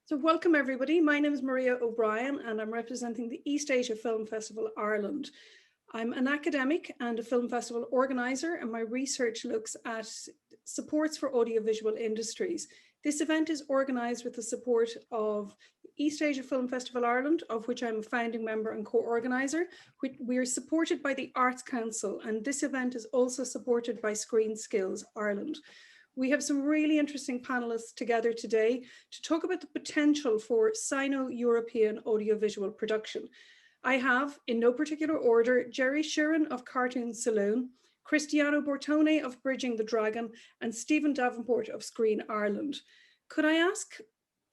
So welcome everybody. My name is Maria O'Brien and I'm representing the East Asia Film Festival Ireland. I'm an academic and a film festival organizer, and my research looks at supports for audiovisual industries. This event is organized with the support of East Asia Film Festival Ireland, of which I'm a founding member and co-organizer. We are supported by the Arts Council, and this event is also supported by Screen Skills Ireland. We have some really interesting panelists together today to talk about the potential for Sino-European audiovisual production. I have, in no particular order, Jerry Sheeran of Cartoon Saloon, Cristiano Bortone of Bridging the Dragon, and Stephen Davenport of Screen Ireland. Could I ask,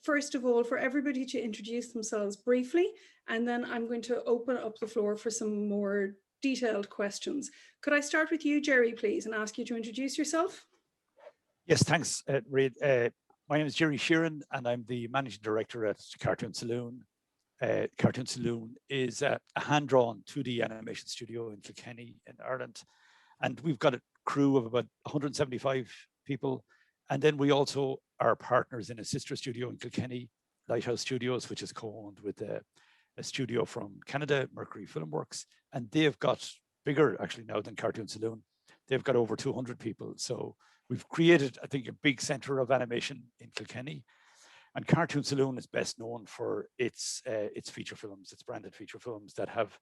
first of all, for everybody to introduce themselves briefly, and then I'm going to open up the floor for some more detailed questions. Could I start with you, Jerry, please, and ask you to introduce yourself? Yes, thanks, Reid. My name is Jerry Sheeran, and I'm the managing director at Cartoon Saloon. Cartoon Saloon is a hand-drawn 2D animation studio in Kilkenny in Ireland. And we've got a crew of about 175 people. And then we also are partners in a sister studio in Kilkenny, Lighthouse Studios, which is co-owned with a studio from Canada, Mercury Filmworks. And they've got bigger actually now than Cartoon Saloon. They've got over 200 people. So we've created, I think, a big center of animation in Kilkenny. And Cartoon Saloon is best known for its feature films, its branded feature films that have,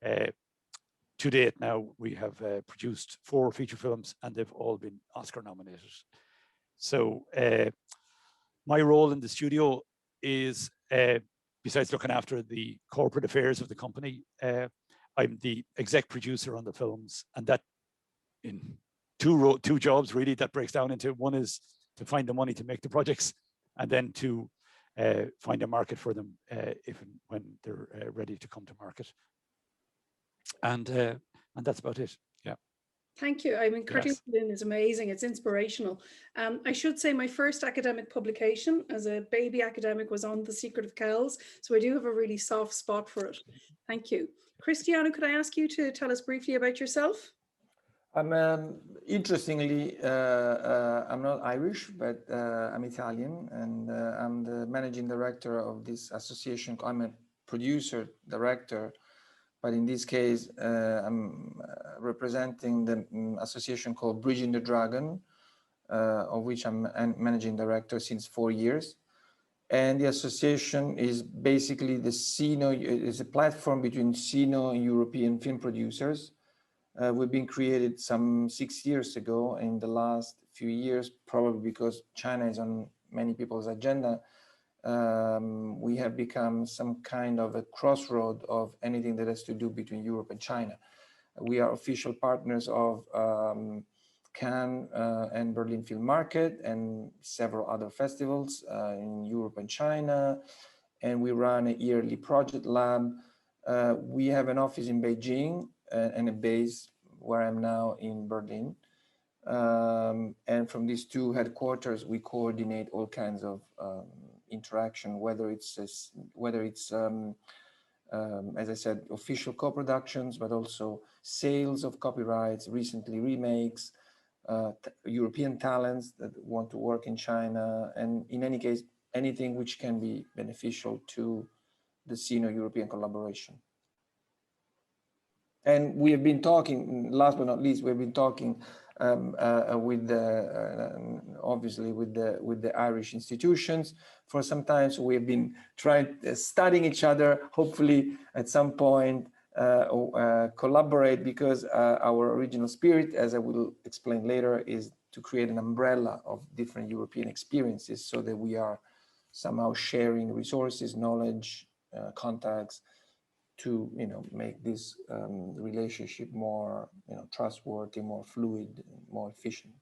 to date now, we have produced 4 feature films and they've all been Oscar nominated. So my role in the studio is, besides looking after the corporate affairs of the company, I'm the exec producer on the films, and that in two jobs really that breaks down into. One is to find the money to make the projects, and then to find a market for them if and when they're ready to come to market. And that's about it. Yeah. Thank you. I mean, Cartoon Saloon is amazing. It's inspirational. I should say my first academic publication as a baby academic was on The Secret of Kells. So I do have a really soft spot for it. Thank you. Cristiano, could I ask you to tell us briefly about yourself? I'm interestingly, I'm not Irish, but I'm Italian, and I'm the managing director of this association. I'm a producer, director, but in this case, I'm representing the association called Bridging the Dragon, of which I'm managing director since 4 years. And the association is basically is a platform between Sino-European film producers. We've been created some 6 years ago. In the last few years, probably because China is on many people's agenda, we have become some kind of a crossroad of anything that has to do between Europe and China. We are official partners of Cannes and Berlin Film Market and several other festivals in Europe and China. And we run a yearly project lab. We have an office in Beijing and a base where I'm now in Berlin. And from these 2 headquarters, we coordinate all kinds of interaction, whether it's as I said, official co-productions, but also sales of copyrights, recently remakes, European talents that want to work in China, and in any case, anything which can be beneficial to the Sino-European collaboration. And we have been talking, last but not least, we've been talking with obviously with the Irish institutions for some time. So we have been studying each other. Hopefully, at some point, collaborate, because our original spirit, as I will explain later, is to create an umbrella of different European experiences, so that we are somehow sharing resources, knowledge, contacts, to make this relationship more trustworthy, more fluid, more efficient.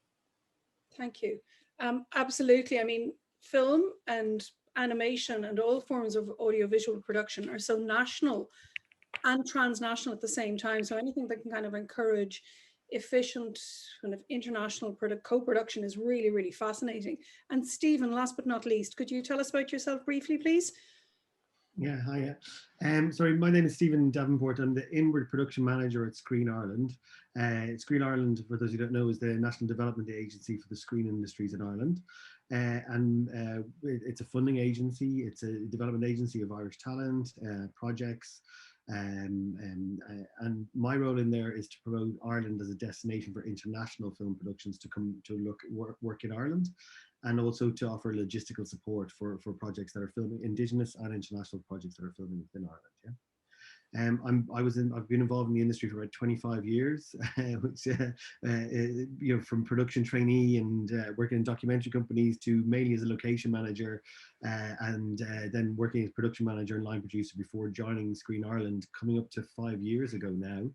Thank you. Absolutely. I mean, film and animation and all forms of audiovisual production are so national and transnational at the same time. So anything that can kind of encourage efficient kind of international co-production is really, really fascinating. And Stephen, last but not least, could you tell us about yourself briefly, please? Yeah, hi. Sorry, my name is Stephen Davenport. I'm the Inward Production Manager at Screen Ireland. Screen Ireland, for those who don't know, is the National Development Agency for the screen industries in Ireland. It's a funding agency. It's a development agency of Irish talent, projects. And my role in there is to promote Ireland as a destination for international film productions to come to work in Ireland, and also to offer logistical support for projects that are filming, Indigenous and international projects that are filming within Ireland. Yeah. I've been involved in the industry for about 25 years, which, from production trainee and working in documentary companies to mainly as a location manager, and then working as production manager and line producer before joining Screen Ireland, coming up to 5 years ago now.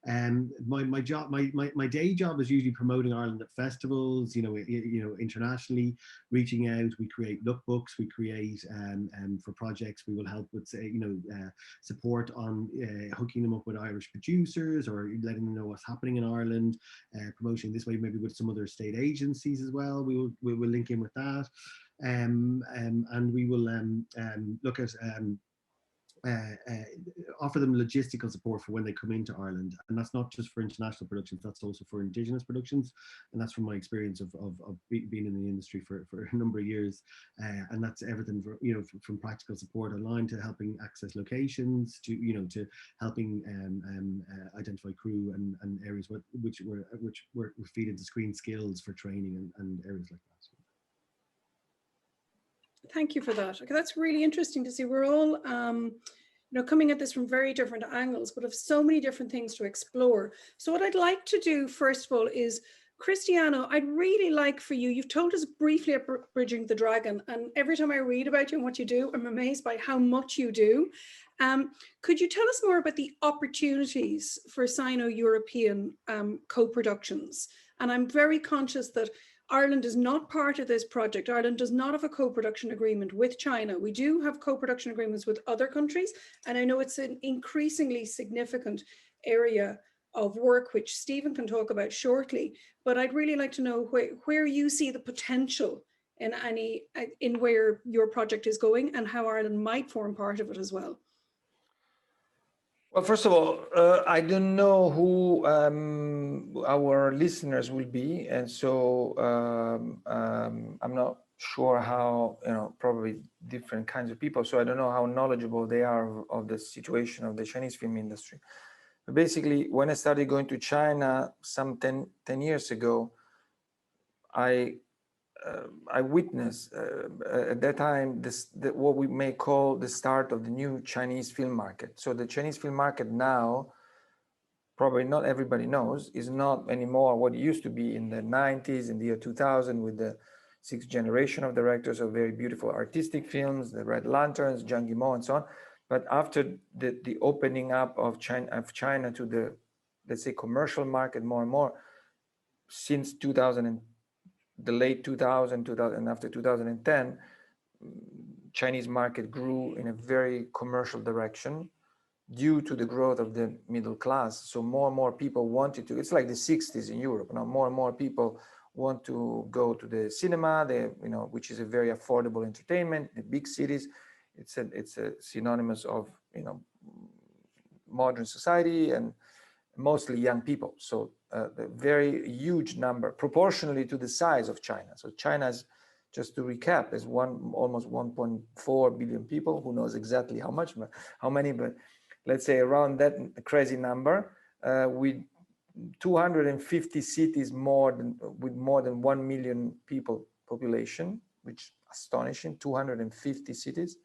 My day job is usually promoting Ireland at festivals, internationally, reaching out. We create lookbooks, we create for projects. We will help with support on hooking them up with Irish producers or letting them know what's happening in Ireland, promoting this way maybe with some other state agencies as well. We will link in with that, and we will look at offer them logistical support for when they come into Ireland, and that's not just for international productions, that's also for Indigenous productions, and that's from my experience of being in the industry for a number of years, and that's everything from practical support online to helping access locations to helping identify crew and areas which feed into screen skills for training and areas like that. Thank you for that. Okay, that's really interesting to see. We're all coming at this from very different angles, but have so many different things to explore. So what I'd like to do, first of all, is, Cristiano, I'd really like for you, you've told us briefly at Bridging the Dragon, and every time I read about you and what you do, I'm amazed by how much you do. Could you tell us more about the opportunities for Sino-European co-productions? And I'm very conscious that Ireland is not part of this project. Ireland does not have a co-production agreement with China. We do have co-production agreements with other countries, and I know it's an increasingly significant area of work, which Stephen can talk about shortly. But I'd really like to know where you see the potential in where your project is going and how Ireland might form part of it as well. Well, first of all, I don't know who our listeners will be, and so I'm not sure how, probably different kinds of people, so I don't know how knowledgeable they are of the situation of the Chinese film industry. But basically, when I started going to China some 10 years ago, I witnessed at that time what we may call the start of the new Chinese film market. So the Chinese film market now, probably not everybody knows, is not anymore what it used to be in the 90s, in the year 2000, with the sixth generation of directors of very beautiful artistic films, the Red Lanterns, Zhang Yimou, and so on. But after the opening up of China to the, let's say, commercial market more and more, since 2000, the late 2000, and after 2010, Chinese market grew in a very commercial direction due to the growth of the middle class. So more and more people wanted to, it's like the 60s in Europe. Now more and more people want to go to the cinema, which is a very affordable entertainment. The big cities, it's a synonymous of modern society and mostly young people. So the very huge number proportionally to the size of China. So China's, just to recap, is almost 1.4 billion people. Who knows exactly how many, but let's say around that crazy number, with 250 cities with more than 1 million people population, which is astonishing. 250 cities,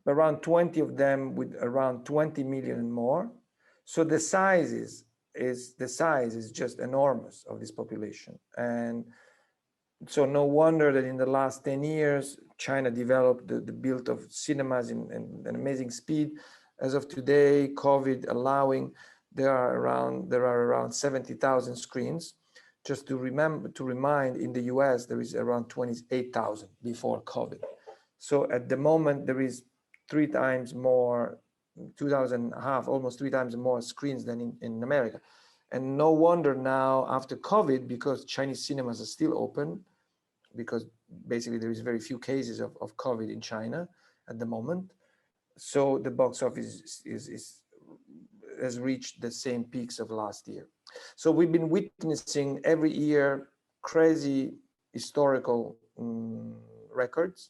around 20 of them with around 20 million and more. So the size is just enormous of this population. And so no wonder that in the last 10 years, China developed the build of cinemas in an amazing speed. As of today, COVID allowing, there are around 70,000 screens. Just to remind, in the US, there is around 28,000 before COVID. So at the moment, there is 3 times more, 2,500, almost 3 times more screens than in America. And no wonder now after COVID, because Chinese cinemas are still open, because basically there is very few cases of COVID in China at the moment. So the box office has reached the same peaks of last year. So we've been witnessing every year crazy historical records.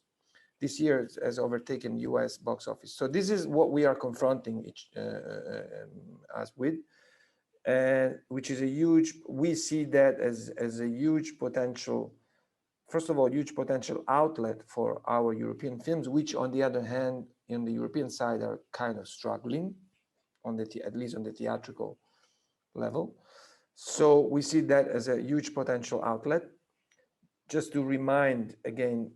This year has overtaken US box office. So this is what we are confronting us with, which is a huge, we see that as a huge potential, first of all, huge potential outlet for our European films, which on the other hand, in the European side are kind of struggling, at least on the theatrical level. So we see that as a huge potential outlet. Just to remind again,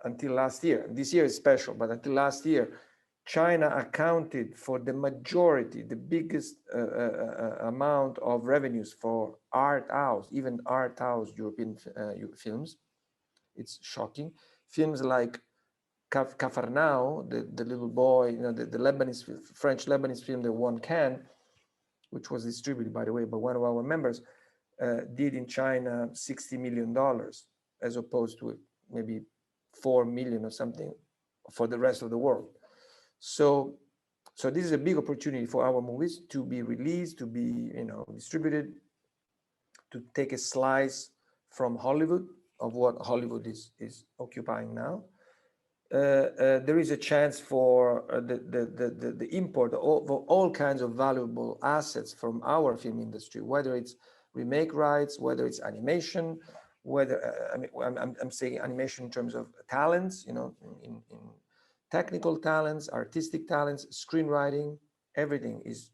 until last year, this year is special, but until last year, China accounted for the majority, the biggest amount of revenues for art house, even art house European films. It's shocking. Films like Cafarnao, the little boy, you know, the Lebanese, French-Lebanese film that won Cannes, which was distributed, by the way, by one of our members, did in China $60 million, as opposed to maybe 4 million or something for the rest of the world. So this is a big opportunity for our movies to be released, to be, you know, distributed, to take a slice from Hollywood of what Hollywood is occupying now. There is a chance for the import of all kinds of valuable assets from our film industry, whether it's remake rights, whether it's animation, whether I mean I'm saying animation in terms of talents, you know, in technical talents, artistic talents, screenwriting, everything is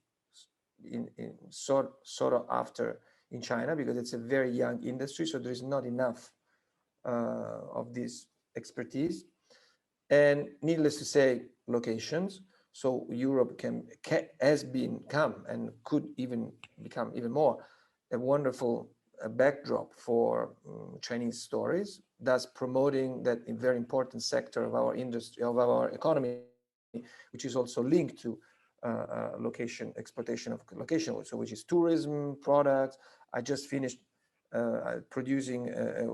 in sort of after in China, because it's a very young industry, so there is not enough of this expertise. And needless to say, locations. So Europe has become and could even become even more a wonderful backdrop for Chinese stories, thus promoting that very important sector of our industry, of our economy, which is also linked to location, exploitation of location, so which is tourism, products. I just finished producing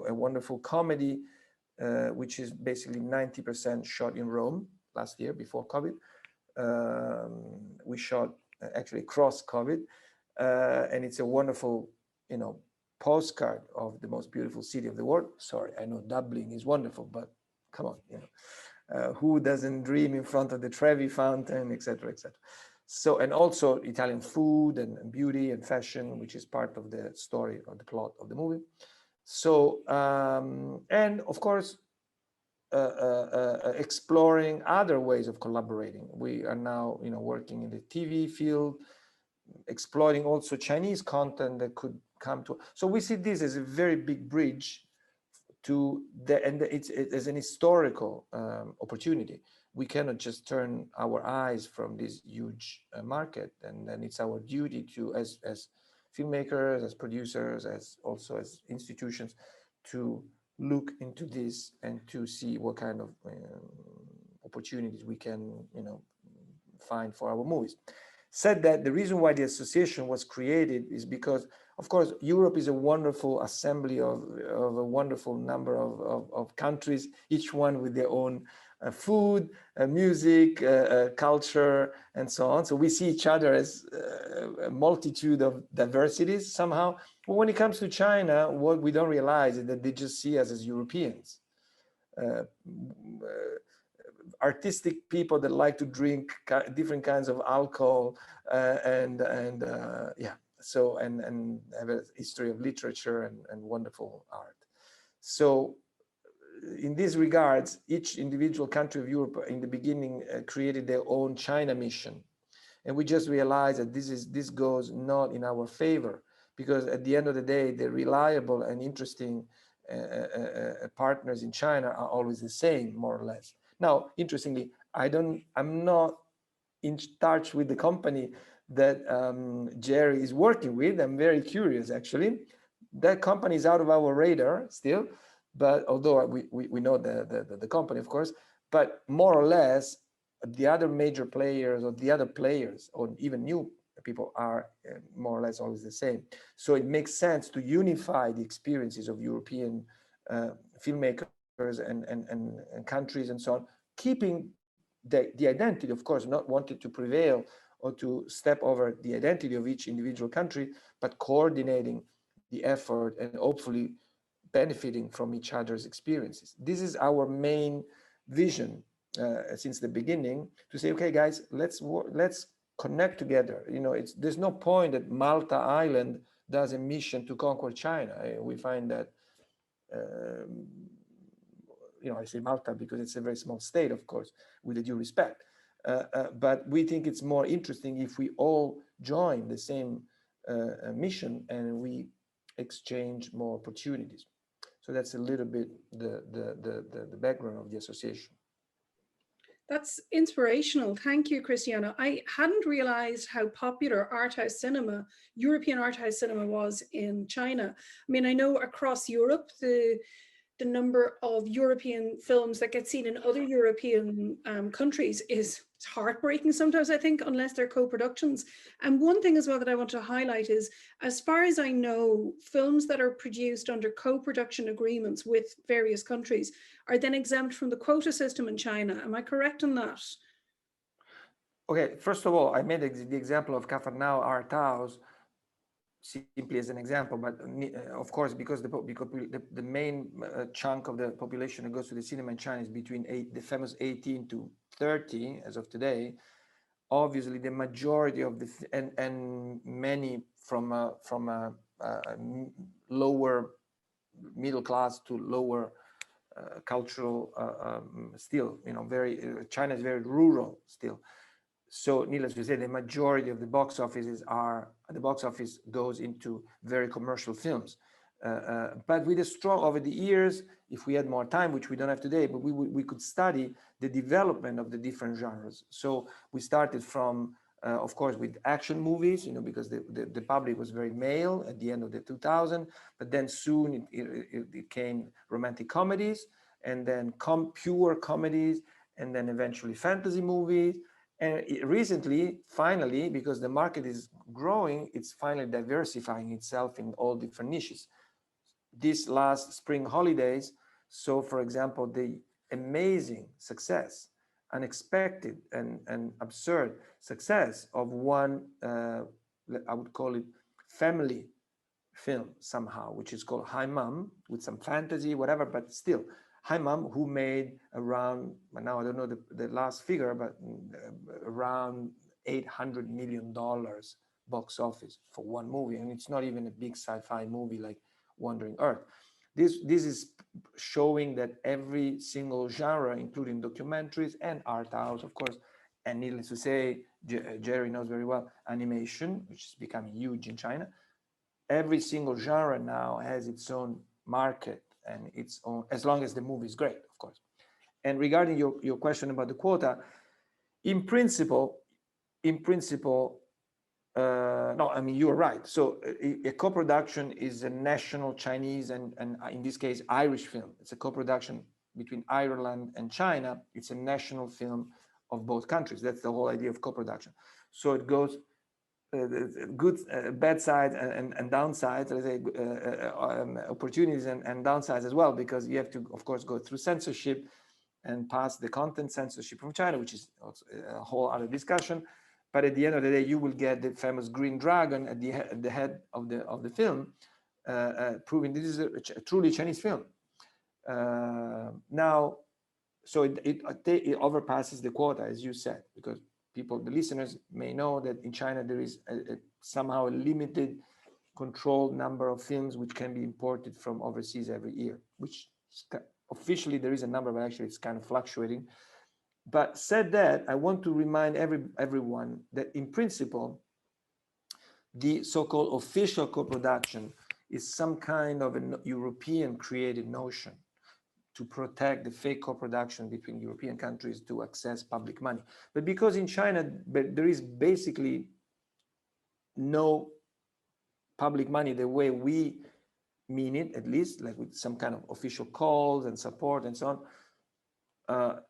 a wonderful comedy, which is basically 90% shot in Rome last year before COVID. We shot actually cross COVID, and it's a wonderful, you know, postcard of the most beautiful city of the world. Sorry, I know Dublin is wonderful, but come on, you know, who doesn't dream in front of the Trevi Fountain, etc., etc. So, and also Italian food and beauty and fashion, which is part of the story or the plot of the movie. So, and of course, exploring other ways of collaborating. We are now, you know, working in the TV field, exploiting also Chinese content that could come to. So we see this as a very big bridge to the, and it's as an historical opportunity. We cannot just turn our eyes from this huge market, and then it's our duty to, as filmmakers, as producers, as also as institutions, to look into this and to see what kind of opportunities we can, you know, find for our movies. Said that, the reason why the association was created is because, of course, Europe is a wonderful assembly of a wonderful number of countries, each one with their own food, music, culture, and so on. So we see each other as a multitude of diversities somehow. But when it comes to China, what we don't realize is that they just see us as Europeans. Artistic people that like to drink different kinds of alcohol yeah, so and have a history of literature and wonderful art. So in these regards, each individual country of Europe in the beginning created their own China mission, and we just realized that this goes not in our favor, because at the end of the day, the reliable and interesting partners in China are always the same, more or less. Now, interestingly, I'm not in touch with the company that Jerry is working with. I'm very curious, actually. That company is out of our radar still, but although we know the company, of course, but more or less, the other major players or the other players or even new people are more or less always the same. So it makes sense to unify the experiences of European filmmakers and countries and so on, keeping the identity, of course, not wanting to prevail or to step over the identity of each individual country, but coordinating the effort and hopefully benefiting from each other's experiences. This is our main vision since the beginning, to say, okay, guys, let's connect together. You know, there's no point that Malta Island does a mission to conquer China. We find that, you know, I say Malta because it's a very small state, of course, with a due respect. But we think it's more interesting if we all join the same mission and we exchange more opportunities. So that's a little bit the background of the association. That's inspirational. Thank you, Cristiano. I hadn't realized how popular art house cinema, European art house cinema, was in China. I mean, I know across Europe, the number of European films that get seen in other European countries is heartbreaking sometimes, I think, unless they're co-productions. And one thing as well that I want to highlight is, as far as I know, films that are produced under co-production agreements with various countries are then exempt from the quota system in China. Am I correct on that? Okay, first of all, I made the example of Cafarnao Art House simply as an example, but of course, because the main chunk of the population that goes to the cinema in China is between the famous 18 to 30 as of today. Obviously, the majority of the and many from lower middle class to lower cultural still, you know, China is very rural still. So needless to say, the majority of the box office goes into very commercial films. But with a strong, over the years, if we had more time, which we don't have today, but we could study the development of the different genres. So we started from, of course, with action movies, you know, because the public was very male at the end of the 2000s, but then soon it came romantic comedies, and then pure comedies, and then eventually fantasy movies. And recently, finally, because the market is growing, it's finally diversifying itself in all different niches. This last spring holidays, so for example, the amazing success, unexpected and absurd success of one, I would call it family film somehow, which is called Hi Mom, with some fantasy, whatever, but still, Hi Mom, who made around, now I don't know the last figure, but around $800 million box office for one movie. And it's not even a big sci-fi movie like Wandering Earth. This is showing that every single genre, including documentaries and art house, of course, and needless to say, Jerry knows very well, animation, which is becoming huge in China. Every single genre now has its own market and its own, as long as the movie is great, of course. And regarding your question about the quota, in principle, no, I mean, you're right. So a co-production is a national Chinese and in this case, Irish film. It's a co-production between Ireland and China. It's a national film of both countries. That's the whole idea of co-production. So it goes good, bad sides and downsides, let's say, opportunities and downsides as well, because you have to, of course, go through censorship and pass the content censorship from China, which is also a whole other discussion. But at the end of the day, you will get the famous green dragon at the head of the film, proving this is a truly Chinese film. Now, so it overpasses the quota, as you said, because the listeners may know that in China there is somehow a limited controlled number of films which can be imported from overseas every year, which officially there is a number, but actually it's kind of fluctuating. But said that, I want to remind everyone that in principle, the so-called official co-production is some kind of a European created notion to protect the fake co-production between European countries to access public money. But because in China, there is basically no public money the way we mean it, at least, like with some kind of official calls and support and so on.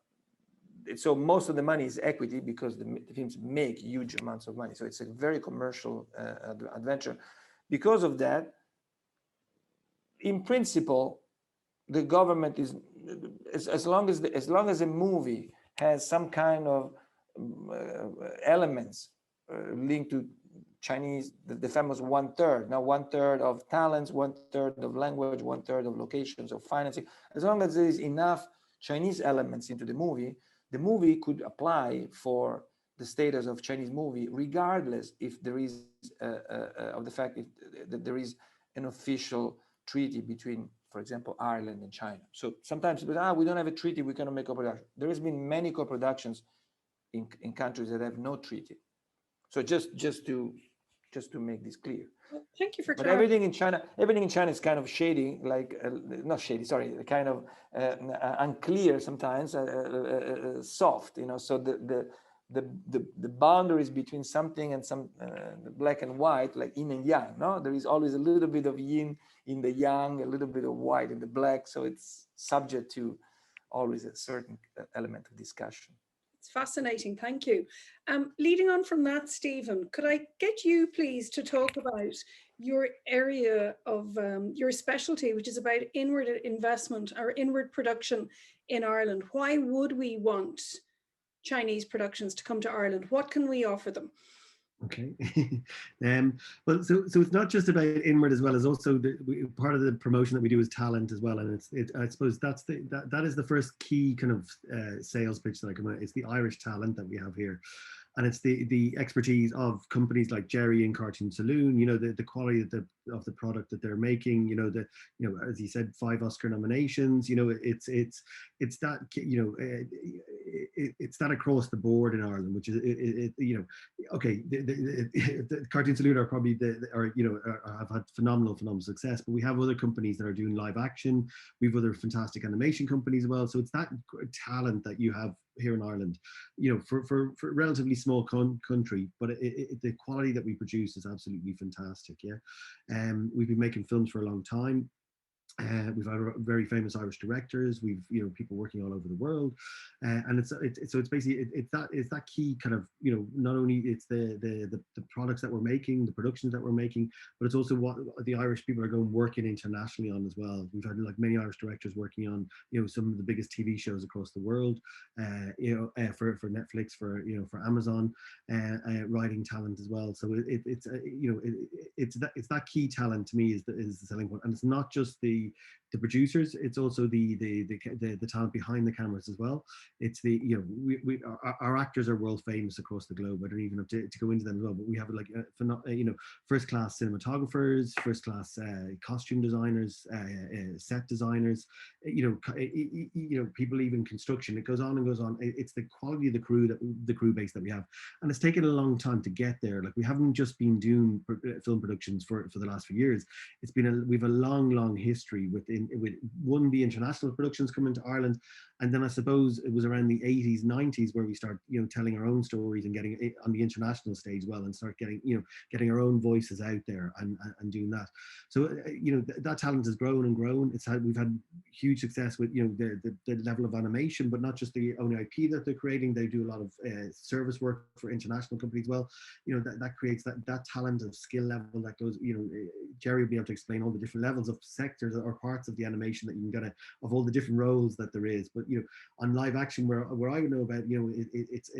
So most of the money is equity because the films make huge amounts of money. So it's a very commercial adventure. Because of that, in principle, the government is, as long as a movie has some kind of elements linked to Chinese, the famous 1/3. Now 1/3 of talents, 1/3 of language, 1/3 of locations, of financing. As long as there is enough Chinese elements into the movie could apply for the status of Chinese movie, regardless if there is of the fact that there is an official treaty between, for example, Ireland and China. So sometimes we don't have a treaty, we cannot make co-production. There has been many co-productions in countries that have no treaty. So just to make this clear. Well, thank you for But clarifying. everything in China is kind of shady, like not shady, sorry, kind of unclear sometimes, soft, you know. So the boundaries between something and some black and white, like yin and yang, no, there is always a little bit of yin in the yang, a little bit of white in the black. So it's subject to always a certain element of discussion. It's fascinating, thank you. Leading on from that, Stephen, could I get you please to talk about your area of your specialty, which is about inward investment or inward production in Ireland. Why would we want Chinese productions to come to Ireland? What can we offer them? Okay. Well, so it's not just about inward as well as also part of the promotion that we do is talent as well, and I suppose that is the first key kind of sales pitch that I come out. It's the Irish talent that we have here, and it's the expertise of companies like Jerry and Cartoon Saloon. You know, the quality of the product that they're making. You know, as you said, 5 Oscar nominations. You know, it's that, you know, it's that across the board in Ireland, which is you know, okay. The Cartoon Saloon are probably have had phenomenal success, but we have other companies that are doing live action. We have other fantastic animation companies as well. So it's that talent that you have here in Ireland, you know, for a relatively small country, but the quality that we produce is absolutely fantastic. Yeah, we've been making films for a long time. We've had very famous Irish directors. We've, you know, people working all over the world, and it's basically it's that key kind of, you know, not only it's the products that we're making, the productions that we're making, but it's also what the Irish people are going working internationally on as well. We've had like many Irish directors working on, you know, some of the biggest TV shows across the world, you know, for Netflix, for, you know, for Amazon, writing talent as well. So it's you know, it's that key talent to me is the selling point, and it's not just the producers, it's also the talent behind the cameras as well. It's the, you know, our actors are world famous across the globe. I don't even have to go into them as well, but we have like you know, first class cinematographers, first class costume designers, set designers, you know, people even construction. It goes on and goes on. It's the quality of the crew base that we have, and it's taken a long time to get there. Like, we haven't just been doing film productions for the last few years. It's been we've a long history with the international productions coming to Ireland, and then I suppose it was around the 80s, 90s where we start, you know, telling our own stories and getting it on the international stage well, and start getting our own voices out there and doing that. So you know, that talent has grown and grown. We've had huge success with, you know, the level of animation, but not just the own IP that they're creating. They do a lot of service work for international companies. Well, you know, that creates that talent of skill level that goes, you know, Jerry will be able to explain all the different levels of sectors or parts of the animation that you can get of all the different roles that there is. But, you know, on live action, where I would know about, you know, it's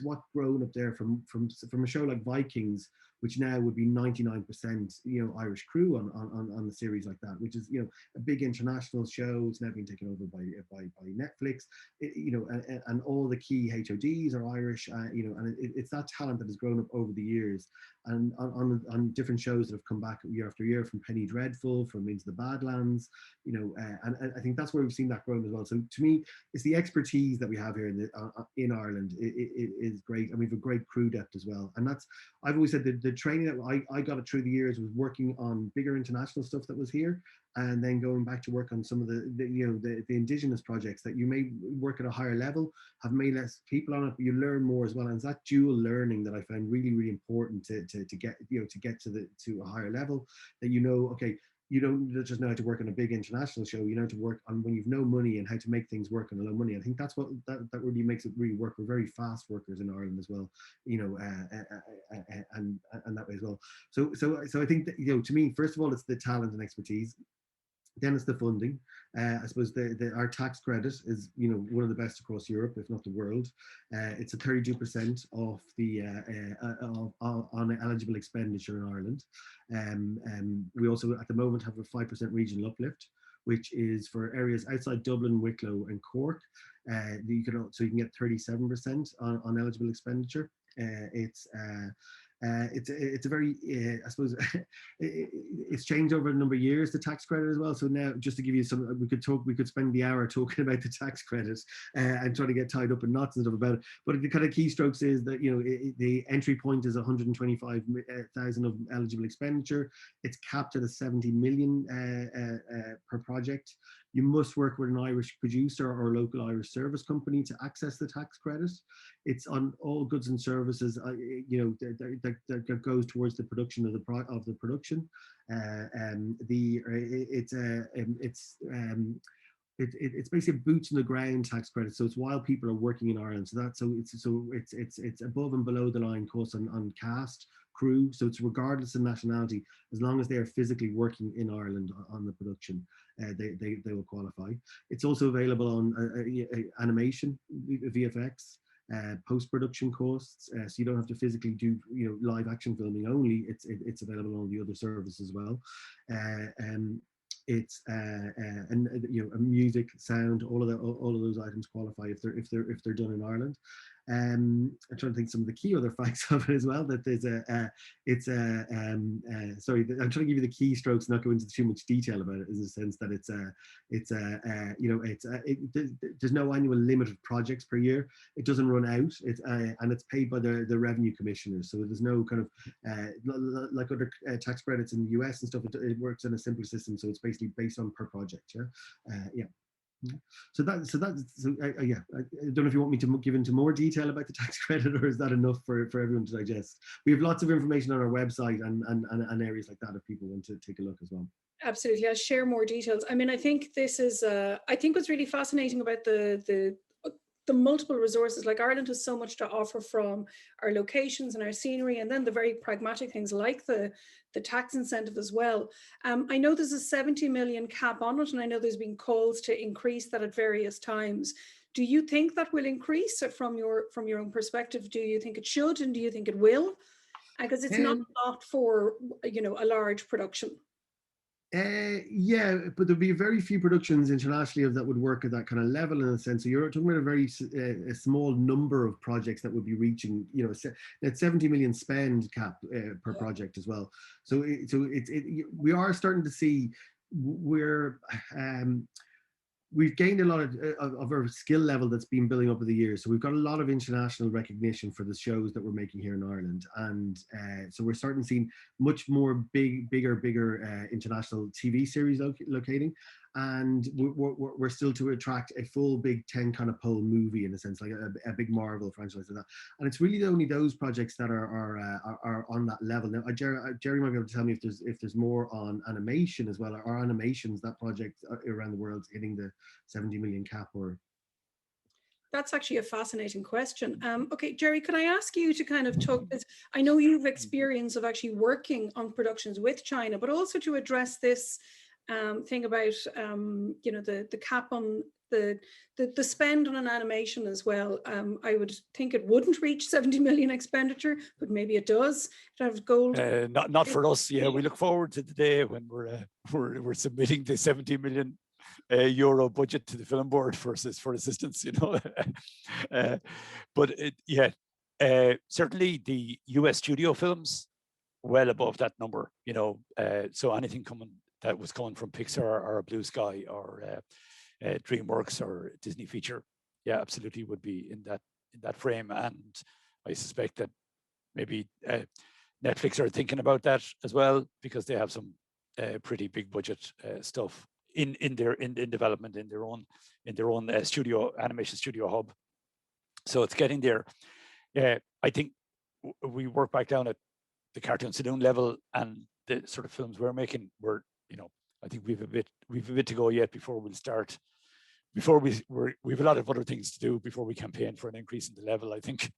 what grown up there from a show like Vikings, which now would be 99%, you know, Irish crew on the series like that, which is, you know, a big international show. It's now been taken over by Netflix, you know, and all the key HODs are Irish, you know, and it's that talent that has grown up over the years, and on different shows that have come back year after year, from Penny Dreadful, from Into the Badlands, you know, and I think that's where we've seen that growing as well. So to me, it's the expertise that we have here in Ireland. It is great, and we have a great crew depth as well. And that's, I've always said, the training that I got it through the years was working on bigger international stuff that was here, and then going back to work on some of the indigenous projects that you may work at a higher level, have made less people on it, but you learn more as well. And it's that dual learning that I found really important to get, you know, to get to a higher level, that, you know, okay, you don't just know how to work on a big international show, you know how to work on when you've no money and how to make things work on a low money. I think that's what that really makes it really work. We're very fast workers in Ireland as well, you know, and that way as well. So I think that, you know, to me, first of all, it's the talent and expertise. Then it's the funding. I suppose our tax credit is, one of the best across Europe, if not the world. It's a 32% of the on eligible expenditure in Ireland. We also, at the moment, have a 5% regional uplift, which is for areas outside Dublin, Wicklow, and Cork. You can get 37% on eligible expenditure. It's a very, I suppose, it's changed over a number of years, the tax credit as well. So now, just to give you some, we could spend the hour talking about the tax credits and trying to get tied up in knots and stuff about it. But the kind of keystrokes is that, the entry point is 125,000 of eligible expenditure. It's capped at a 70 million per project. You must work with an Irish producer or local Irish service company to access the tax credit. It's on all goods and services, that goes towards the production of the production. It's basically a boots on the ground tax credit. So it's while people are working in Ireland. It's above and below the line costs on cast, crew. So it's regardless of nationality, as long as they are physically working in Ireland on the production, they will qualify. It's also available on animation, VFX, post-production costs, so you don't have to physically do live action filming only. It's available on the other services as well. It's music, sound, all of those items qualify if they're done in Ireland. I'm trying to think some of the key other facts of it as well. That there's sorry, I'm trying to give you the key strokes, not go into too much detail about it, in the sense that there's no annual limit of projects per year. It doesn't run out. And it's paid by the revenue commissioners. So there's no kind of like other tax credits in the US and stuff. It works in a simple system. So it's basically based on per project. Yeah. So I don't know if you want me to give into more detail about the tax credit, or is that enough for everyone to digest? We have lots of information on our website and areas like that if people want to take a look as well. Absolutely, I'll share more details. I mean, I think this is, I think what's really fascinating about the multiple resources, like Ireland has so much to offer, from our locations and our scenery, and then the very pragmatic things like the tax incentive as well. I know there's a 70 million cap on it, and I know there's been calls to increase that at various times. Do you think that will increase from your own perspective? Do you think it should, and do you think it will? Because it's not a lot for a large production. Yeah, but there'll be very few productions internationally that would work at that kind of level, in a sense. So you're talking about a very small number of projects that would be reaching, that 70 million spend cap per project as well. So we are starting to see where we've gained a lot of our skill level that's been building up over the years. So we've got a lot of international recognition for the shows that we're making here in Ireland. And so we're starting to see much more bigger international TV series locating. And we're still to attract a full Big Ten kind of pole movie, in a sense, like a big Marvel franchise like that. And it's really only those projects that are on that level. Now, Jerry might be able to tell me if there's more on animation as well. Are animations, that project around the world, hitting the 70 million cap? Or that's actually a fascinating question. Okay, Jerry, could I ask you to kind of talk this? I know you've experience of actually working on productions with China, but also to address this thing about the cap on the spend on an animation as well. I would think it wouldn't reach 70 million expenditure, but maybe it does. It have gold. Not for us. Yeah, we look forward to the day when we're submitting the 70 million euro budget to the film board for assistance. But certainly the US studio films well above that number. So anything that was coming from Pixar or Blue Sky or DreamWorks or Disney Feature, yeah, absolutely would be in that frame. And I suspect that maybe Netflix are thinking about that as well, because they have some pretty big budget stuff in development in their own animation studio hub. So it's getting there. I think we work back down at the Cartoon Saloon level, and the sort of films we're making, I think we've a bit to go yet before we'll start. Before we have a lot of other things to do before we campaign for an increase in the level, I think.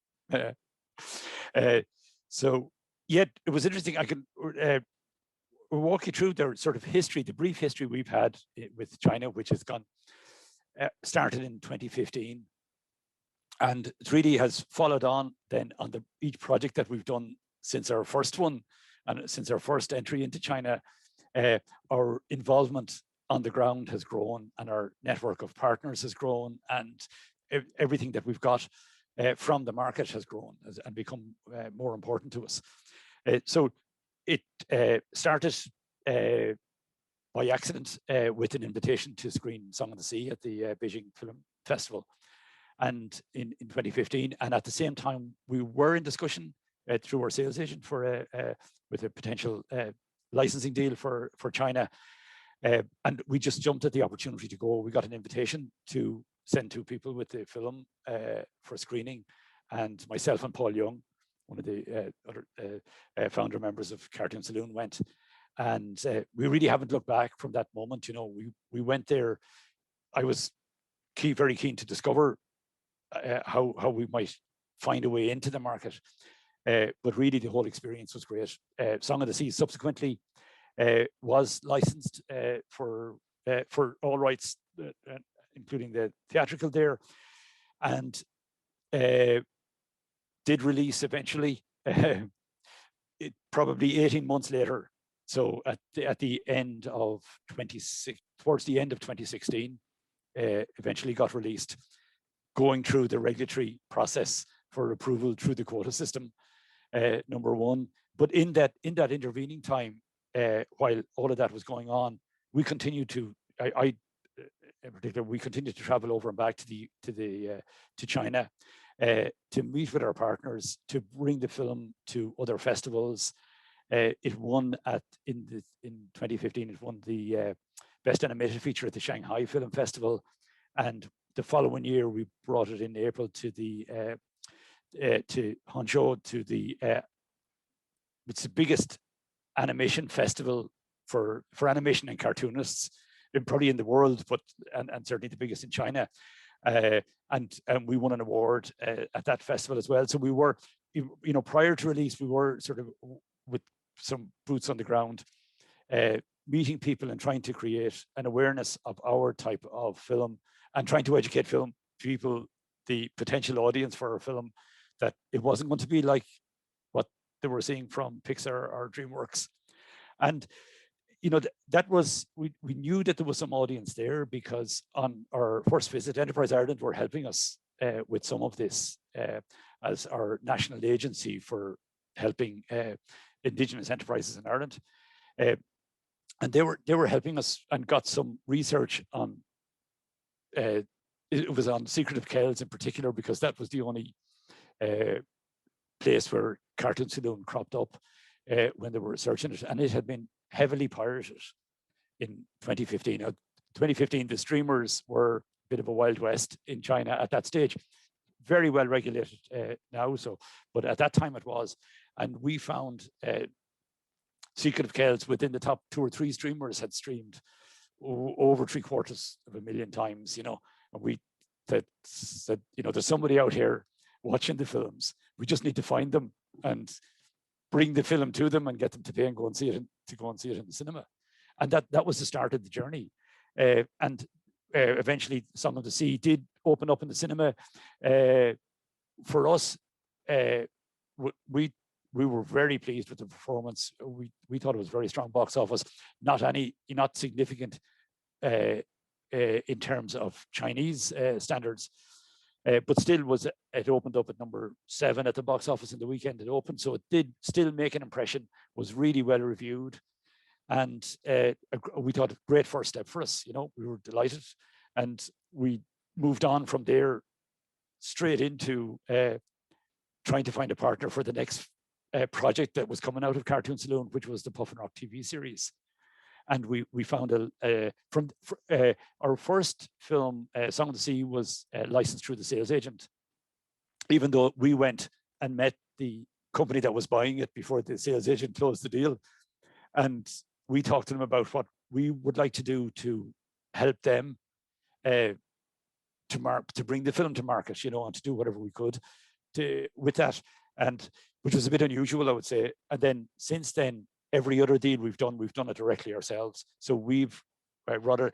So yeah, it was interesting. we'll walk you through their sort of history, the brief history we've had with China, which has started in 2015. And it really has followed on then on each project that we've done since our first one and since our first entry into China. Our involvement on the ground has grown, and our network of partners has grown, and everything that we've got from the market has grown and become more important to us. So it started by accident with an invitation to screen Song of the Sea at the Beijing Film Festival, and in 2015. And at the same time, we were in discussion through our sales agent with a potential licensing deal for China. And we just jumped at the opportunity to go. We got an invitation to send 2 people with the film for screening, and myself and Paul Young, one of the other founder members of Cartoon Saloon, went. And we really haven't looked back from that moment. You know, we went there. I was very keen to discover how we might find a way into the market. But really the whole experience was great. Song of the Sea subsequently was licensed for all rights, including the theatrical there, and did release eventually, probably 18 months later. So at the end of towards the end of 2016, eventually got released, going through the regulatory process for approval through the quota system, number one. But in that intervening time, while all of that was going on, we continued to, in particular, we continued to travel over and back to China to meet with our partners, to bring the film to other festivals. It won in 2015. It won the Best Animated Feature at the Shanghai Film Festival, and the following year we brought it in April to Hangzhou, to it's the biggest animation festival for animation and cartoonists, probably in the world, but and certainly the biggest in China. And we won an award at that festival as well. So we were, prior to release, we were sort of with some boots on the ground, meeting people and trying to create an awareness of our type of film, and trying to educate film people, the potential audience for our film, that it wasn't going to be like what they were seeing from Pixar or DreamWorks. And that was, we knew that there was some audience there, because on our first visit, Enterprise Ireland were helping us with some of this as our national agency for helping Indigenous enterprises in Ireland. And they were helping us, and got some research on, it was on Secret of Kells in particular, because that was the only place where Cartoon Saloon cropped up when they were researching it, and it had been heavily pirated in 2015. Now, 2015, the streamers were a bit of a Wild West in China at that stage. Very well regulated now, but at that time it was. And we found Secret of Kells within the top 2 or 3 streamers had streamed over 750,000 times, and we said, there's somebody out here watching the films. We just need to find them and bring the film to them and get them to pay and go and see it in the cinema. And that was the start of the journey. And eventually Song of the Sea did open up in the cinema. For us, we were very pleased with the performance. We thought it was very strong box office, not significant in terms of Chinese standards, but still it opened up at number 7 at the box office in the weekend it opened. So it did still make an impression, was really well reviewed. And we thought a great first step for us, we were delighted. And we moved on from there straight into trying to find a partner for the next project that was coming out of Cartoon Saloon, which was the Puff and Rock TV series. And we found our first film, Song of the Sea, was licensed through the sales agent, even though we went and met the company that was buying it before the sales agent closed the deal. And we talked to them about what we would like to do to help them to bring the film to market, and to do whatever we could with that, and which was a bit unusual, I would say. And then since then, every other deal we've done it directly ourselves. So we've rather,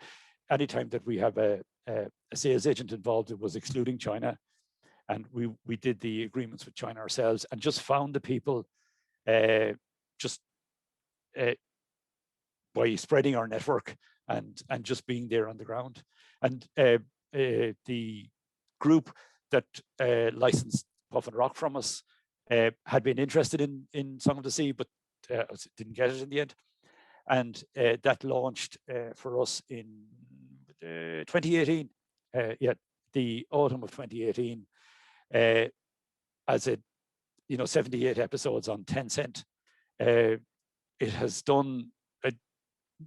anytime that we have a sales agent involved, it was excluding China. And we did the agreements with China ourselves and just found the people just by spreading our network and just being there on the ground. And the group that licensed Puff and Rock from us had been interested in Song of the Sea, but didn't get it in the end. And that launched for us in 2018, the autumn of 2018, as a 78 episodes on Tencent. It has done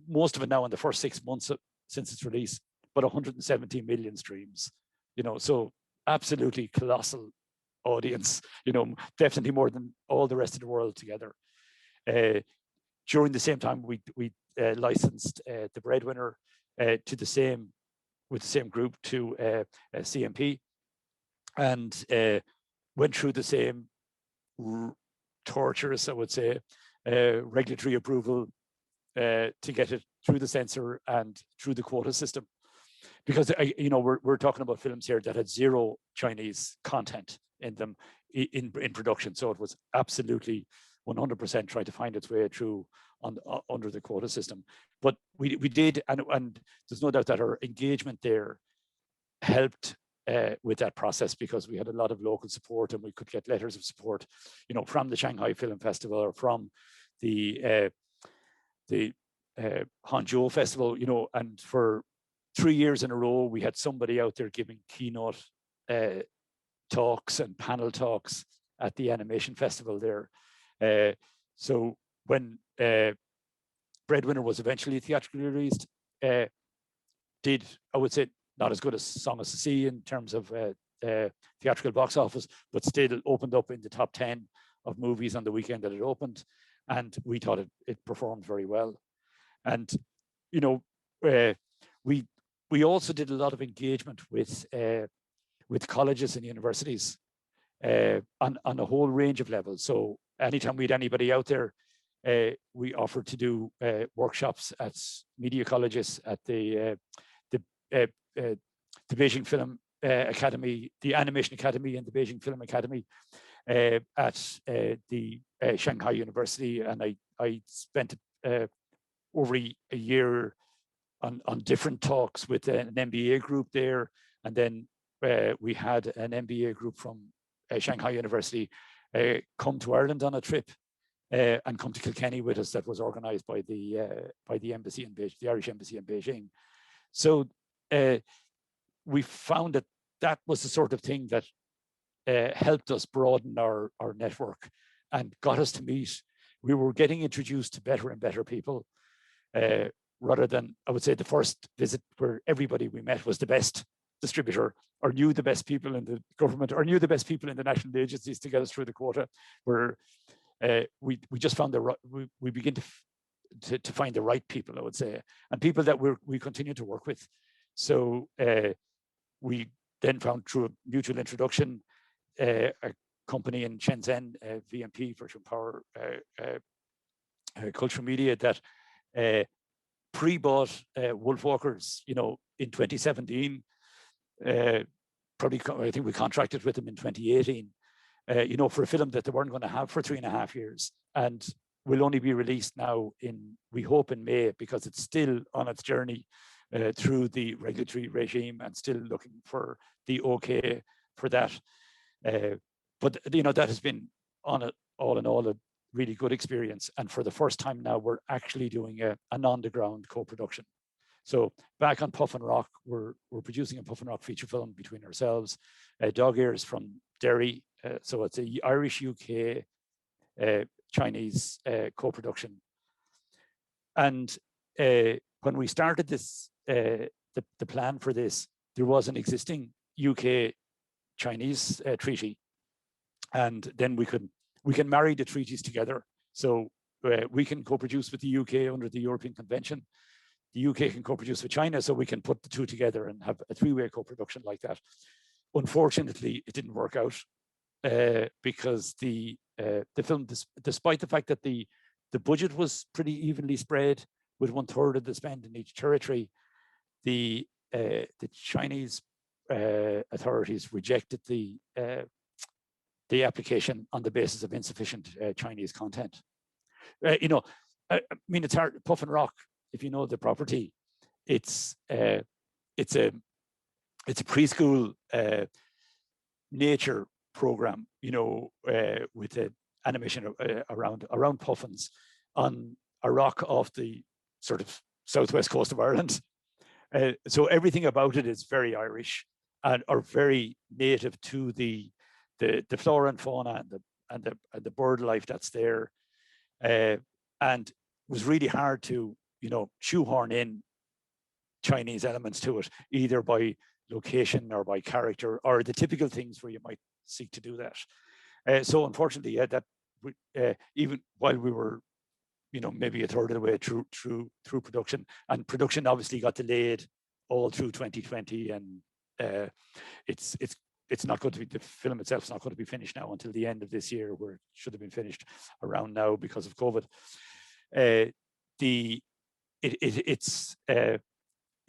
most of it now in the first 6 months since its release, but 170 million streams. So absolutely colossal audience. Definitely more than all the rest of the world together. During the same time, we licensed The Breadwinner with the same group to CMP, and went through the same torturous, I would say, regulatory approval to get it through the censor and through the quota system. Because we're talking about films here that had zero Chinese content in them in production, so it was absolutely 100% trying to find its way through under the quota system. But we did, and there's no doubt that our engagement there helped with that process, because we had a lot of local support and we could get letters of support, from the Shanghai Film Festival or from the Hangzhou Festival, and for 3 years in a row, we had somebody out there giving keynote talks and panel talks at the animation festival there. So when Breadwinner was eventually theatrically released, did, I would say, not as good as Song of the Sea in terms of theatrical box office, but still opened up in the top 10 of movies on the weekend that it opened. And we thought it performed very well. And, we also did a lot of engagement with colleges and universities on a whole range of levels. So anytime we had anybody out there, we offered to do workshops at media colleges, at the Beijing Film Academy, the Animation Academy and the Beijing Film Academy, at the Shanghai University. And I spent over a year on different talks with an MBA group there. And then we had an MBA group from Shanghai University come to Ireland on a trip and come to Kilkenny with us, that was organized by the embassy in Beijing, the Irish embassy in Beijing. So we found that was the sort of thing that helped us broaden our network and got us to meet. We were getting introduced to better and better people, rather than, I would say, the first visit where everybody we met was the best distributor or knew the best people in the government or knew the best people in the national agencies to get us through the quota, where we just found we begin to find the right people, I would say, and people that we continue to work with. So we then found, through a mutual introduction, a company in Shenzhen, VMP, Virtual Power Cultural Media, that pre-bought Wolfwalkers, in 2017. Probably, I think we contracted with them in 2018, for a film that they weren't going to have for 3.5 years, and will only be released now we hope in May, because it's still on its journey through the regulatory regime and still looking for the okay for that. But that has been all in all a really good experience. And for the first time now, we're actually doing an on-the-ground co-production. So back on Puff and Rock, we're producing a Puff and Rock feature film between ourselves. Dog Ears from Derry, so it's a Irish UK Chinese co-production. And when we started this, the plan for this, there was an existing UK Chinese treaty, and then we can marry the treaties together. So we can co-produce with the UK under the European Convention. The UK can co-produce with China, so we can put the two together and have a three-way co-production like that. Unfortunately, it didn't work out because the film, despite the fact that the the budget was pretty evenly spread, with 1/3 of the spend in each territory. The Chinese authorities rejected the application on the basis of insufficient Chinese content. You know, I mean, it's hard. Puffin Rock, if you know the property, it's a preschool nature program, you know, with the animation around puffins on a rock off the sort of southwest coast of Ireland. So everything about it is very Irish and are very native to the flora and fauna and the bird life that's there, and was really hard to, you know, shoehorn in Chinese elements to it, either by location or by character or the typical things where you might seek to do that. So unfortunately, that even while we were, you know, maybe 1/3 of the way through production, and production obviously got delayed all through 2020, and it's not going to be, the film itself is not going to be finished now until the end of this year, where it should have been finished around now because of COVID.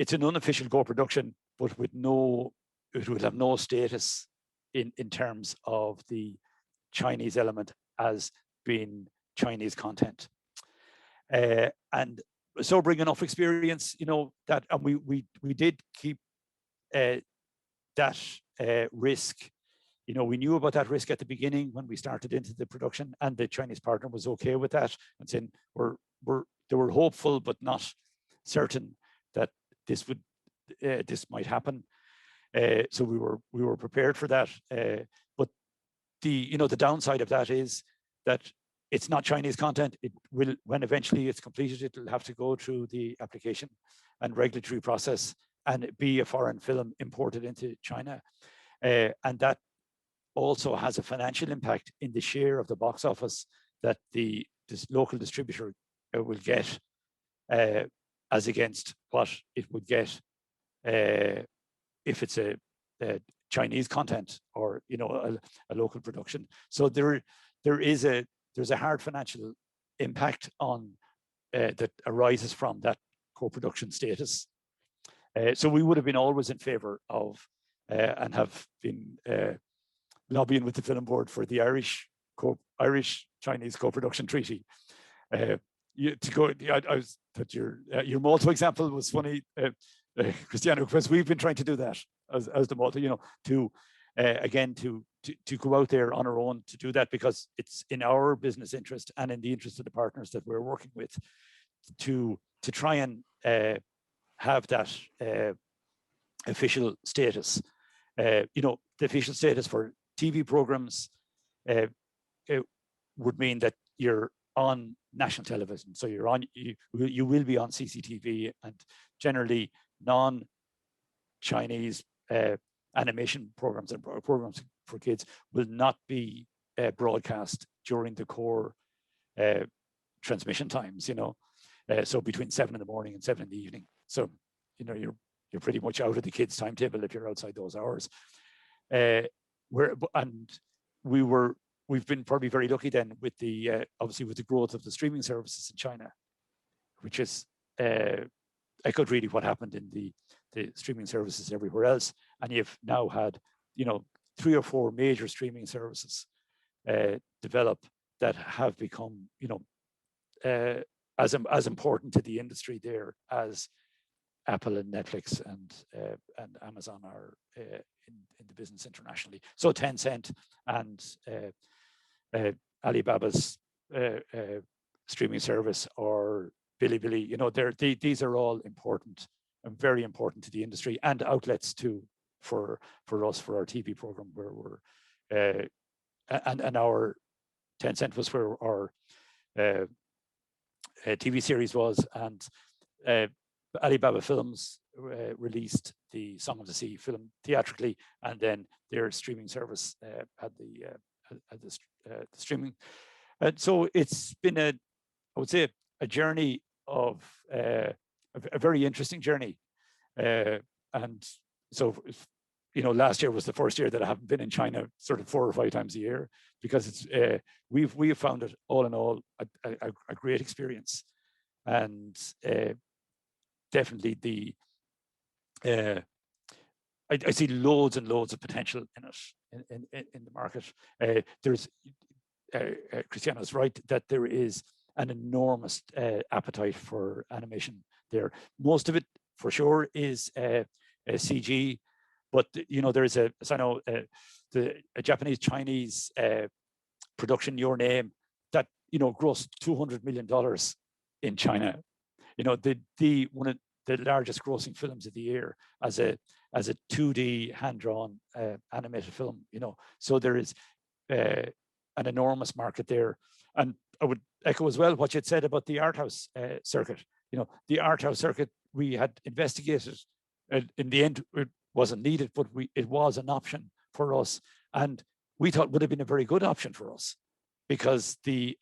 It's an unofficial co-production, but with no, it will have no status in terms of the Chinese element as being Chinese content. And sobering enough experience, you know, that, and we did keep that risk. You know, we knew about that risk at the beginning when we started into the production, and the Chinese partner was okay with that, and saying they were hopeful but not certain that this might happen. So we were prepared for that. But the downside of that is that it's not Chinese content. It will, when eventually it's completed, it will have to go through the application and regulatory process and be a foreign film imported into China. And that also has a financial impact in the share of the box office that this local distributor will get, as against what it would get if it's a Chinese content or, you know, a local production. So there's a hard financial impact on that arises from that co-production status. So we would have been always in favor of and have been lobbying with the film board for the Irish-Chinese co-production treaty. I was, but your Malta example was funny, Cristiano, because we've been trying to do that as the Malta, you know, to again to go out there on our own to do that, because it's in our business interest and in the interest of the partners that we're working with to try and have that official status. You know, the official status for TV programs it would mean that you're on national television, so you will be on CCTV, and generally non-Chinese animation programs and programs for kids will not be broadcast during the core transmission times, you know, so between 7 in the morning and 7 in the evening. So, you know, you're pretty much out of the kids' timetable if you're outside those hours. We've been probably very lucky then with the obviously with the growth of the streaming services in China, which is echoed really what happened in the streaming services everywhere else. And you've now had, you know, 3 or 4 major streaming services develop that have become, you know, as important to the industry there as Apple and Netflix and Amazon are in the business internationally. So Tencent and Alibaba's streaming service, or Bilibili, you know, these are all important and very important to the industry, and outlets too for us, for our TV program, where we're and our Tencent was where our TV series was, and Alibaba Films released the Song of the Sea film theatrically, and then their streaming service had the streaming. And so it's been I would say, a journey of a very interesting journey, and so you know, last year was the first year that I haven't been in China sort of 4 or 5 times a year, because it's we've found it all in all a great experience, and definitely the I see loads and loads of potential in it in the market. There's Cristiano's right that there is an enormous appetite for animation there. Most of it, for sure, is CG, but you know, there's a Japanese Chinese production, Your Name, that, you know, grossed $200 million in China. You know, one of the largest grossing films of the year as a 2D hand-drawn animated film. You know, so there is an enormous market there. And I would echo as well what you had said about the art house circuit. You know, the art house circuit, we had investigated. In the end, it wasn't needed, but it was an option for us, and we thought would have been a very good option for us, because the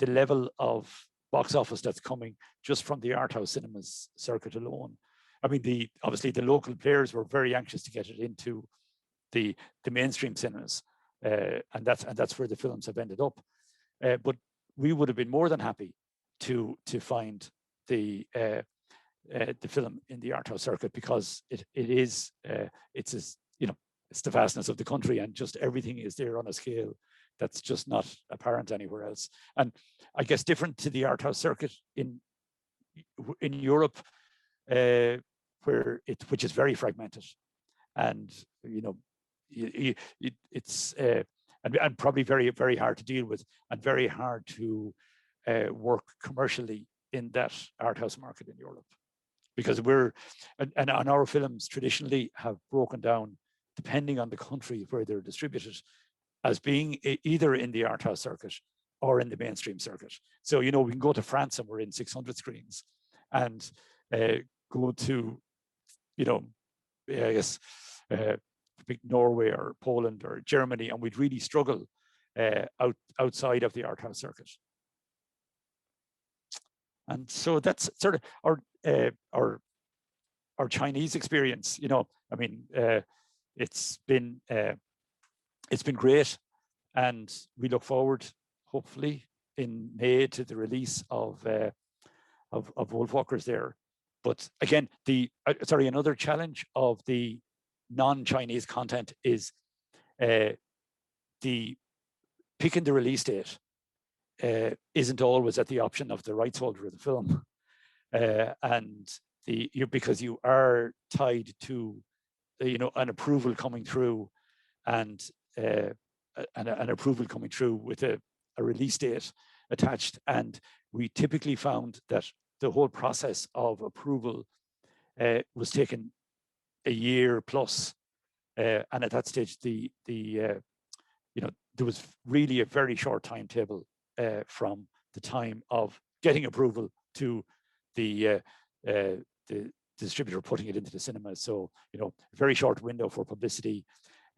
level of box office that's coming just from the art house cinemas circuit alone. I mean, obviously the local players were very anxious to get it into the mainstream cinemas, and that's where the films have ended up. But we would have been more than happy to find the film in the art house circuit, because it's you know, it's the vastness of the country, and just everything is there on a scale that's just not apparent anywhere else. And I guess different to the art house circuit in Europe, which is very fragmented, and you know, it's and probably very, very hard to deal with, and very hard to work commercially in that art house market in Europe, because and our films traditionally have broken down, depending on the country where they're distributed, as being either in the art house circuit or in the mainstream circuit. So, you know, we can go to France and we're in 600 screens, and go to, you know, I guess, Norway or Poland or Germany, and we'd really struggle outside of the art house circuit. And so that's sort of our Chinese experience. You know, I mean, it's been great, and we look forward, hopefully, in May to the release of Wolfwalkers there. But again, another challenge of the non-Chinese content is the picking the release date isn't always at the option of the rights holder of the film, and because you are tied to, you know, an approval coming through, and an approval coming through with a release date attached. And we typically found that the whole process of approval was taken a year plus, and at that stage, you know, there was really a very short timetable from the time of getting approval to the distributor putting it into the cinema. So, you know, very short window for publicity.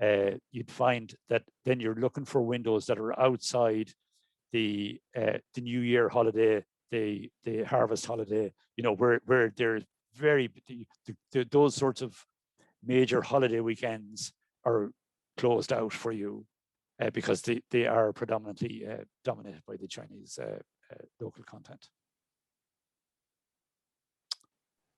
You'd find that then you're looking for windows that are outside the New Year holiday, the harvest holiday, you know, where there's those sorts of major holiday weekends are closed out for you, because they are predominantly dominated by the Chinese local content.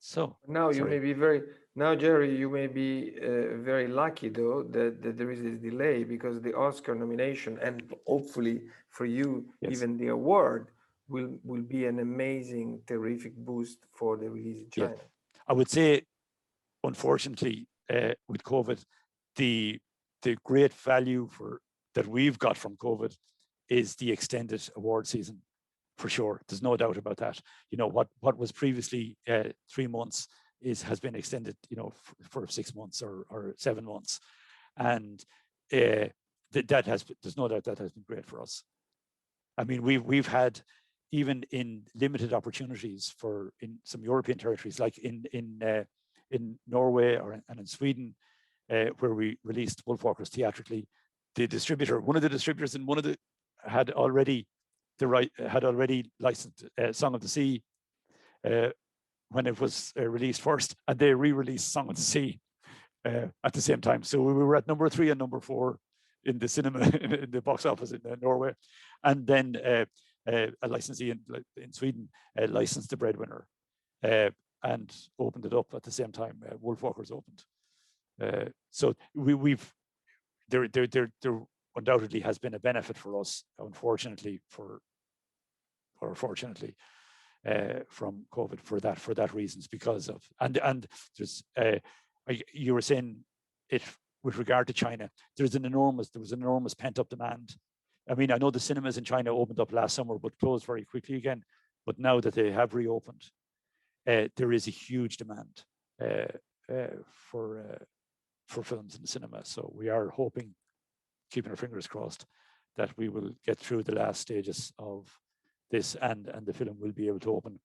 So now you may be Jerry, you may be very lucky though that there is this delay, because the Oscar nomination, and hopefully for you, yes, even the award will be an amazing, terrific boost for the release in China. Yeah. I would say, unfortunately, with COVID, the great value that we've got from COVID is the extended award season, for sure. There's no doubt about that. You know, what was previously 3 months has been extended, you know, for 6 months or 7 months, and there's no doubt that has been great for us. I mean, we've had, even in limited opportunities in some European territories, like in Norway and in Sweden, where we released Wolfwalkers theatrically, one of the distributors had already licensed Song of the Sea when it was released first, and they re-released Song of the Sea at the same time. So we were at number 3 and number 4 in the cinema in the box office in Norway, and then a licensee in Sweden licensed the Breadwinner and opened it up at the same time. Wolfwalkers opened. So there undoubtedly has been a benefit for us, unfortunately, or fortunately, from COVID for that reasons, because of and there's you were saying it with regard to China. There was an enormous pent-up demand. I mean, I know the cinemas in China opened up last summer but closed very quickly again. But now that they have reopened, there is a huge demand for films in the cinema. So we are hoping, keeping our fingers crossed, that we will get through the last stages of this and the film will be able to open.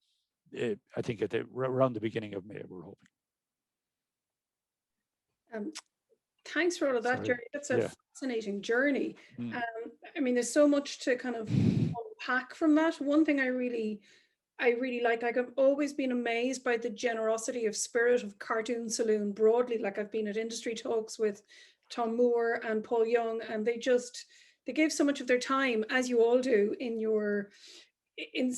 I think around the beginning of May, we're hoping. Thanks for all of that, Sorry. Jerry. That's a fascinating journey. I mean, there's so much to kind of unpack from that. One thing I really like I've always been amazed by the generosity of spirit of Cartoon Saloon broadly. Like, I've been at industry talks with Tom Moore and Paul Young, and they gave so much of their time, as you all do, in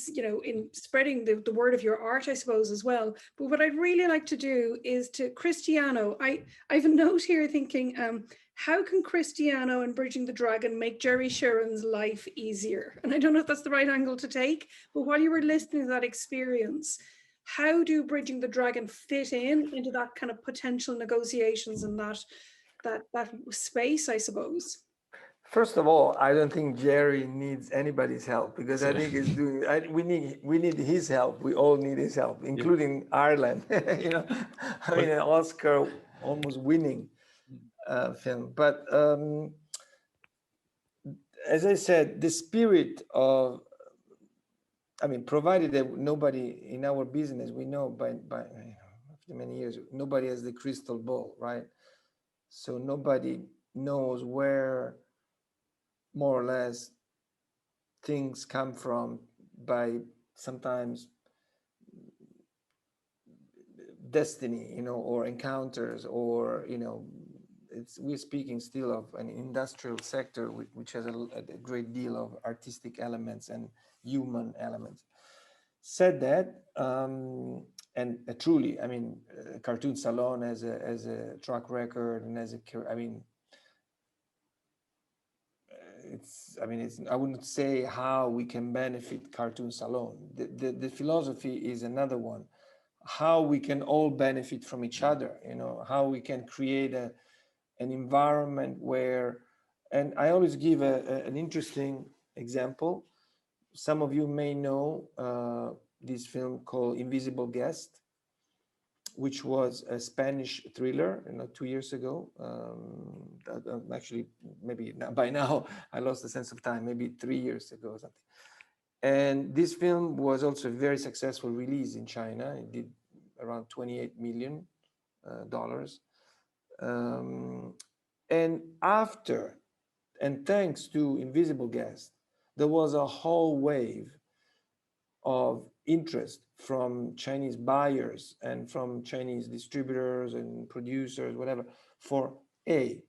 spreading the word of your art, I suppose, as well. But what I'd really like to do is to Cristiano. I have a note here thinking, how can Cristiano and Bridging the Dragon make Jerry Sheeran's life easier? And I don't know if that's the right angle to take, but while you were listening to that experience, how do Bridging the Dragon fit into that kind of potential negotiations and that space, I suppose? First of all, I don't think Jerry needs anybody's help, because I think he's doing. We need his help. We all need his help, including Ireland. I mean, an Oscar almost winning film. But as I said, the spirit of, I mean, provided that nobody in our business, we know by after many years, nobody has the crystal ball, right? So nobody knows where more or less things come from, by sometimes destiny, or encounters, or, we're speaking still of an industrial sector which has a great deal of artistic elements and human elements. Said that, and truly, I mean, Cartoon Salon as a track record and I wouldn't say how we can benefit Cartoon Salon. The philosophy is another one. How we can all benefit from each other, how we can create an environment where, and I always give an interesting example. Some of you may know this film called Invisible Guest, which was a Spanish thriller, 2 years ago. Actually, maybe by now I lost the sense of time. Maybe 3 years ago or something. And this film was also a very successful release in China. It did around $28 million. And after, and thanks to Invisible Guest, there was a whole wave of interest from Chinese buyers and from Chinese distributors and producers, whatever, for A,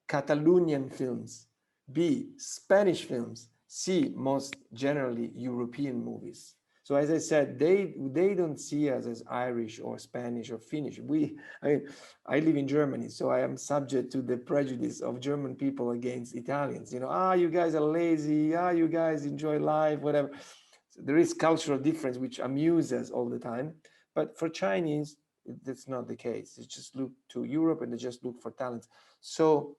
Catalonian films, B, Spanish films, C, most generally European movies. So as I said, they don't see us as Irish or Spanish or Finnish. I live in Germany, so I am subject to the prejudice of German people against Italians. You guys are lazy, you guys enjoy life, whatever. So there is cultural difference which amuses us all the time. But for Chinese, that's not the case. They just look to Europe and they just look for talent. So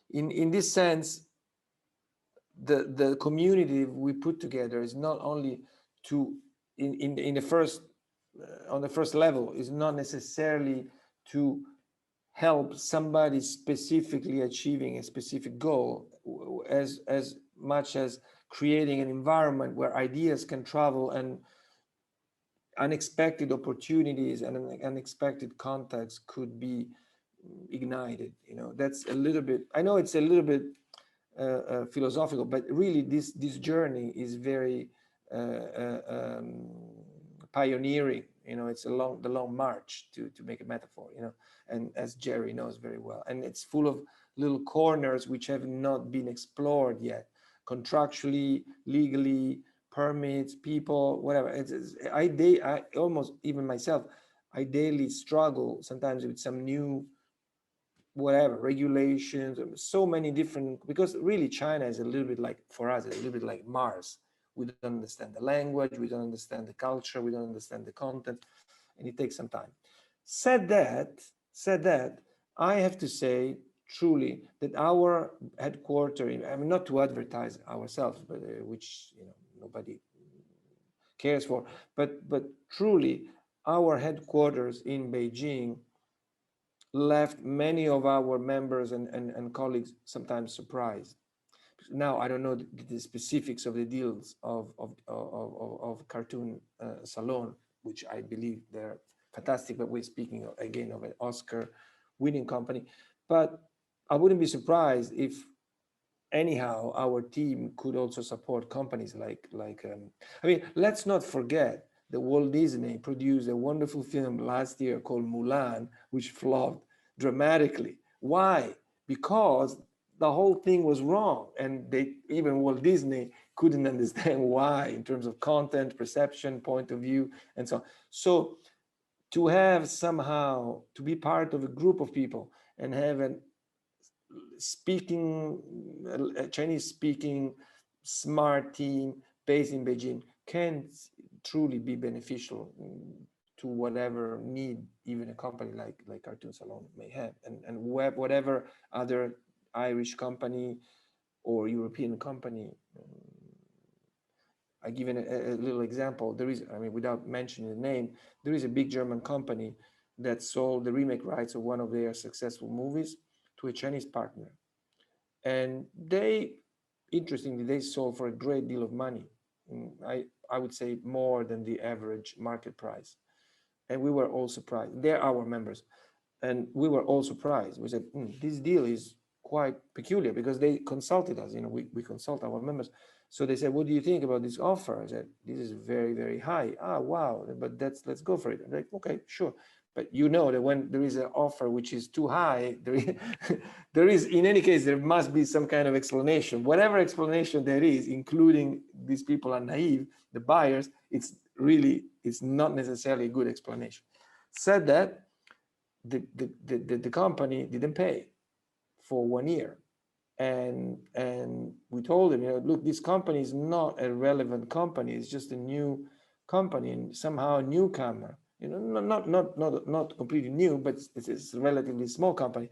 in this sense, the community we put together is not only to on the first level, is not necessarily to help somebody specifically achieving a specific goal, as much as creating an environment where ideas can travel and unexpected opportunities and unexpected contacts could be ignited. That's a little bit, I know it's a little bit philosophical, but really this journey is very pioneering, You know, it's the long march, to make a metaphor, you know, and as Jerry knows very well. And it's full of little corners which have not been explored yet, contractually, legally, permits, people, whatever. I almost, even myself, I daily struggle sometimes with some new, whatever, regulations, so many different, because really China is a little bit like, for us, it's a little bit like Mars. We don't understand the language, we don't understand the culture, we don't understand the content, and it takes some time. Said that, I have to say truly that our headquarters, I mean, not to advertise ourselves, but which, you know, nobody cares for, but truly our headquarters in Beijing left many of our members and colleagues sometimes surprised. Now, I don't know the specifics of the deals of Cartoon Saloon, which I believe they're fantastic, but we're speaking again of an Oscar winning company. But I wouldn't be surprised if anyhow our team could also support companies like I mean, let's not forget that Walt Disney produced a wonderful film last year called Mulan, which flopped dramatically. Why? Because the whole thing was wrong, and even Walt Disney couldn't understand why, in terms of content, perception, point of view, and so on. So to have somehow to be part of a group of people and have a Chinese speaking smart team based in Beijing can truly be beneficial to whatever need even a company like Cartoon Saloon may have, and whatever other Irish company or European company. I give a little example. There is, I mean, without mentioning the name, there is a big German company that sold the remake rights of one of their successful movies to a Chinese partner. And they, interestingly, they sold for a great deal of money. I would say more than the average market price. And we were all surprised. They're our members. And we were all surprised. We said, this deal is quite peculiar, because they consulted us. You know, we consult our members. So they said, what do you think about this offer? I said, this is very, very high. Ah, wow, but let's go for it. I'm like, okay, sure. But you know that when there is an offer which is too high, there is, in any case, there must be some kind of explanation. Whatever explanation there is, including these people are naive, the buyers, it's not necessarily a good explanation. Said that, the company didn't pay for 1 year. And we told them, you know, look, this company is not a relevant company. It's just a new company and somehow a newcomer. You know, not completely new, but it's a relatively small company.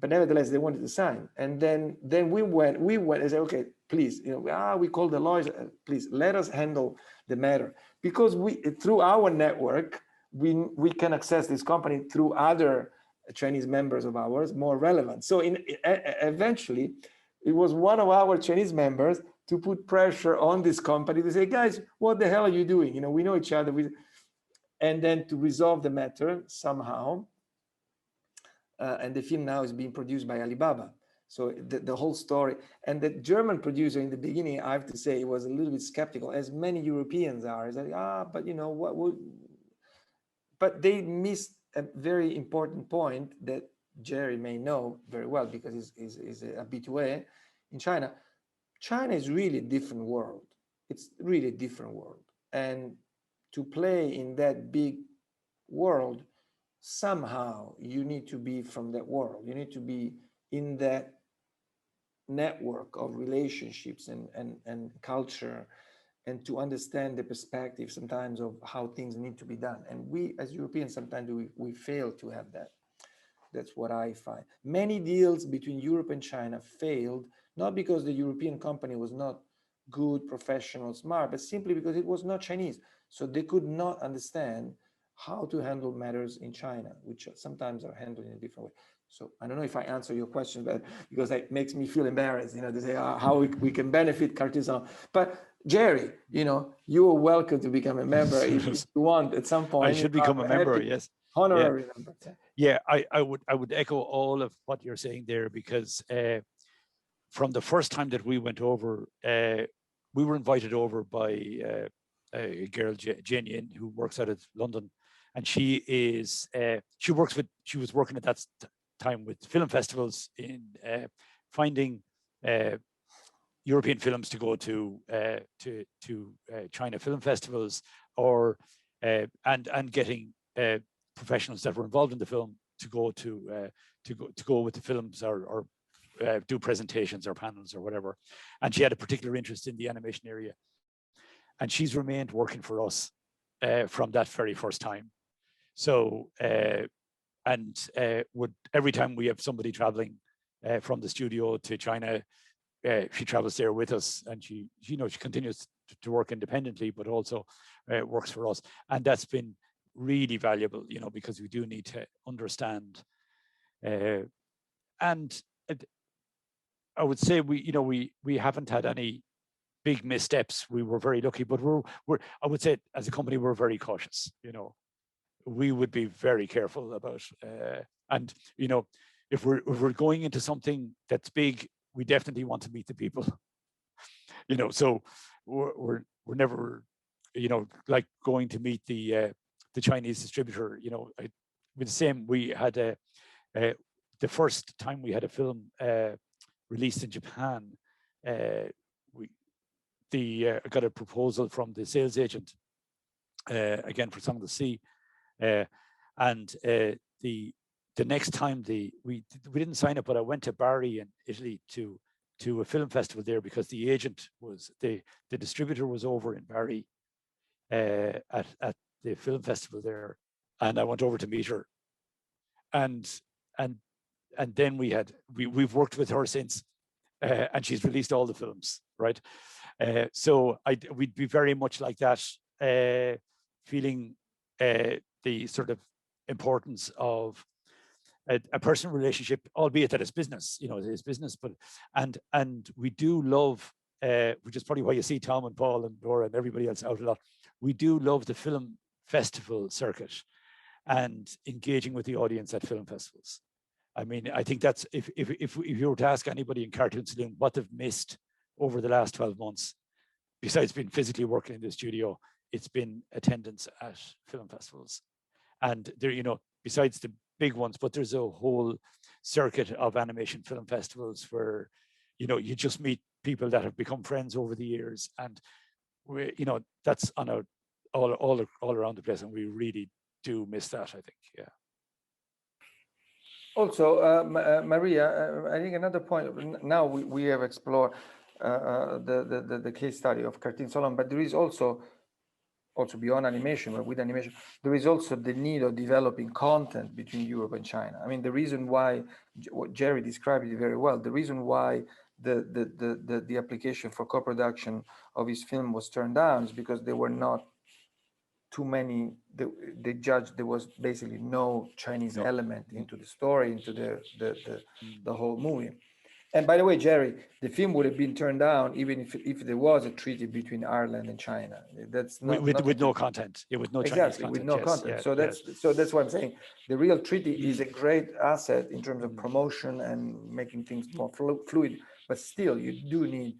But nevertheless, they wanted to sign. And then we went and said, okay, please, you know, we called the lawyers, please let us handle the matter, because through our network we can access this company through other Chinese members of ours, more relevant. So eventually, it was one of our Chinese members to put pressure on this company to say, guys, what the hell are you doing? You know, we know each other. And then to resolve the matter somehow. And the film now is being produced by Alibaba. So the whole story. And the German producer in the beginning, I have to say, was a little bit skeptical, as many Europeans are. It's like, but you know, what would... But they missed a very important point that Jerry may know very well, because he's a habitué in China. China is really a different world. It's really a different world. And to play in that big world, somehow you need to be from that world. You need to be in that network of relationships and culture, and to understand the perspective sometimes of how things need to be done. And we as Europeans, sometimes we fail to have that. That's what I find. Many deals between Europe and China failed, not because the European company was not good, professional, smart, but simply because it was not Chinese. So they could not understand how to handle matters in China, which sometimes are handled in a different way. So I don't know if I answer your question, but because it makes me feel embarrassed, you know, to say how we can benefit Cartoon Saloon. But Jerry, you know, you are welcome to become a member if you want at some point. I should become a member, yes. Honorary member. Yeah, I would echo all of what you're saying there, because from the first time that we went over, we were invited over by a girl, Jane Yin, who works out of London, and she was working at that time with film festivals in finding European films to go to China film festivals, or and getting professionals that were involved in the film to go with the films, or do presentations or panels or whatever. And she had a particular interest in the animation area, and she's remained working for us from that very first time. So would every time we have somebody traveling from the studio to China, she travels there with us, and she continues to work independently, but also works for us. And that's been really valuable, because we do need to understand. And I would say we haven't had any big missteps. We were very lucky, but I would say as a company, we're very cautious. We would be very careful about, and if we're going into something that's big, we definitely want to meet the people. So we're never, like going to meet the Chinese distributor. With the same, we had the first time we had a film released in Japan, we got a proposal from the sales agent, again for Song of the Sea, and the next time we didn't sign up, but I went to Bari in Italy to a film festival there, because the agent was the distributor was over in Bari at the film festival there, and I went over to meet her, and then we've worked with her since, and she's released all the films, right? So we'd be very much like that, feeling the sort of importance of a personal relationship, albeit that it's business, it is business, but and we do love, which is probably why you see Tom and Paul and Laura and everybody else out a lot. We do love the film festival circuit and engaging with the audience at film festivals. I mean, I think that's, if you were to ask anybody in Cartoon Saloon what they've missed over the last 12 months, besides being physically working in the studio, it's been attendance at film festivals. And there, besides the big ones, but there's a whole circuit of animation film festivals where, you just meet people that have become friends over the years, and that's on all around the place, and we really do miss that, I think. Yeah. Also, Maria, I think another point. Now we have explored the case study of Cartoon Salon, but there is also beyond animation, but with animation, there is also the need of developing content between Europe and China. I mean, the reason why, what Jerry described it very well, the reason why the application for co-production of his film was turned down is because there were not too many, they judged there was basically no Chinese element into the story, into the whole movie. And by the way, Jerry, the film would have been turned down even if there was a treaty between Ireland and China. That's not, with no content. Yeah, with no Chinese content. With no content. So that's what I'm saying. The real treaty is a great asset in terms of promotion and making things more fluid. But still, you do need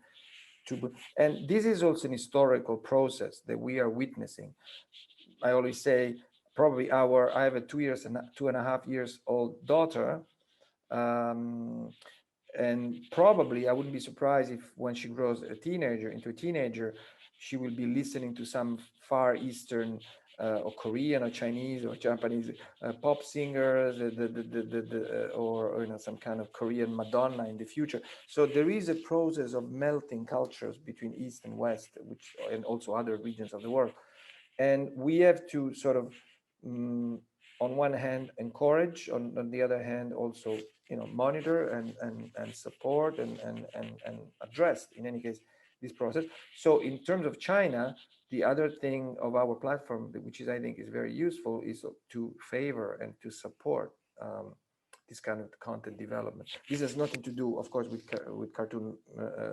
to. And this is also an historical process that we are witnessing. I always say, probably I have a 2.5 years old daughter. And probably I wouldn't be surprised if when she grows into a teenager, she will be listening to some Far Eastern or Korean or Chinese or Japanese pop singers, or some kind of Korean Madonna in the future. So there is a process of melting cultures between East and West, and also other regions of the world. And we have to sort of, on one hand, encourage, on the other hand, also monitor and support and address, in any case, this process. So in terms of China, the other thing of our platform, which I think is very useful, is to favor and to support this kind of content development. This has nothing to do, of course, with Cartoon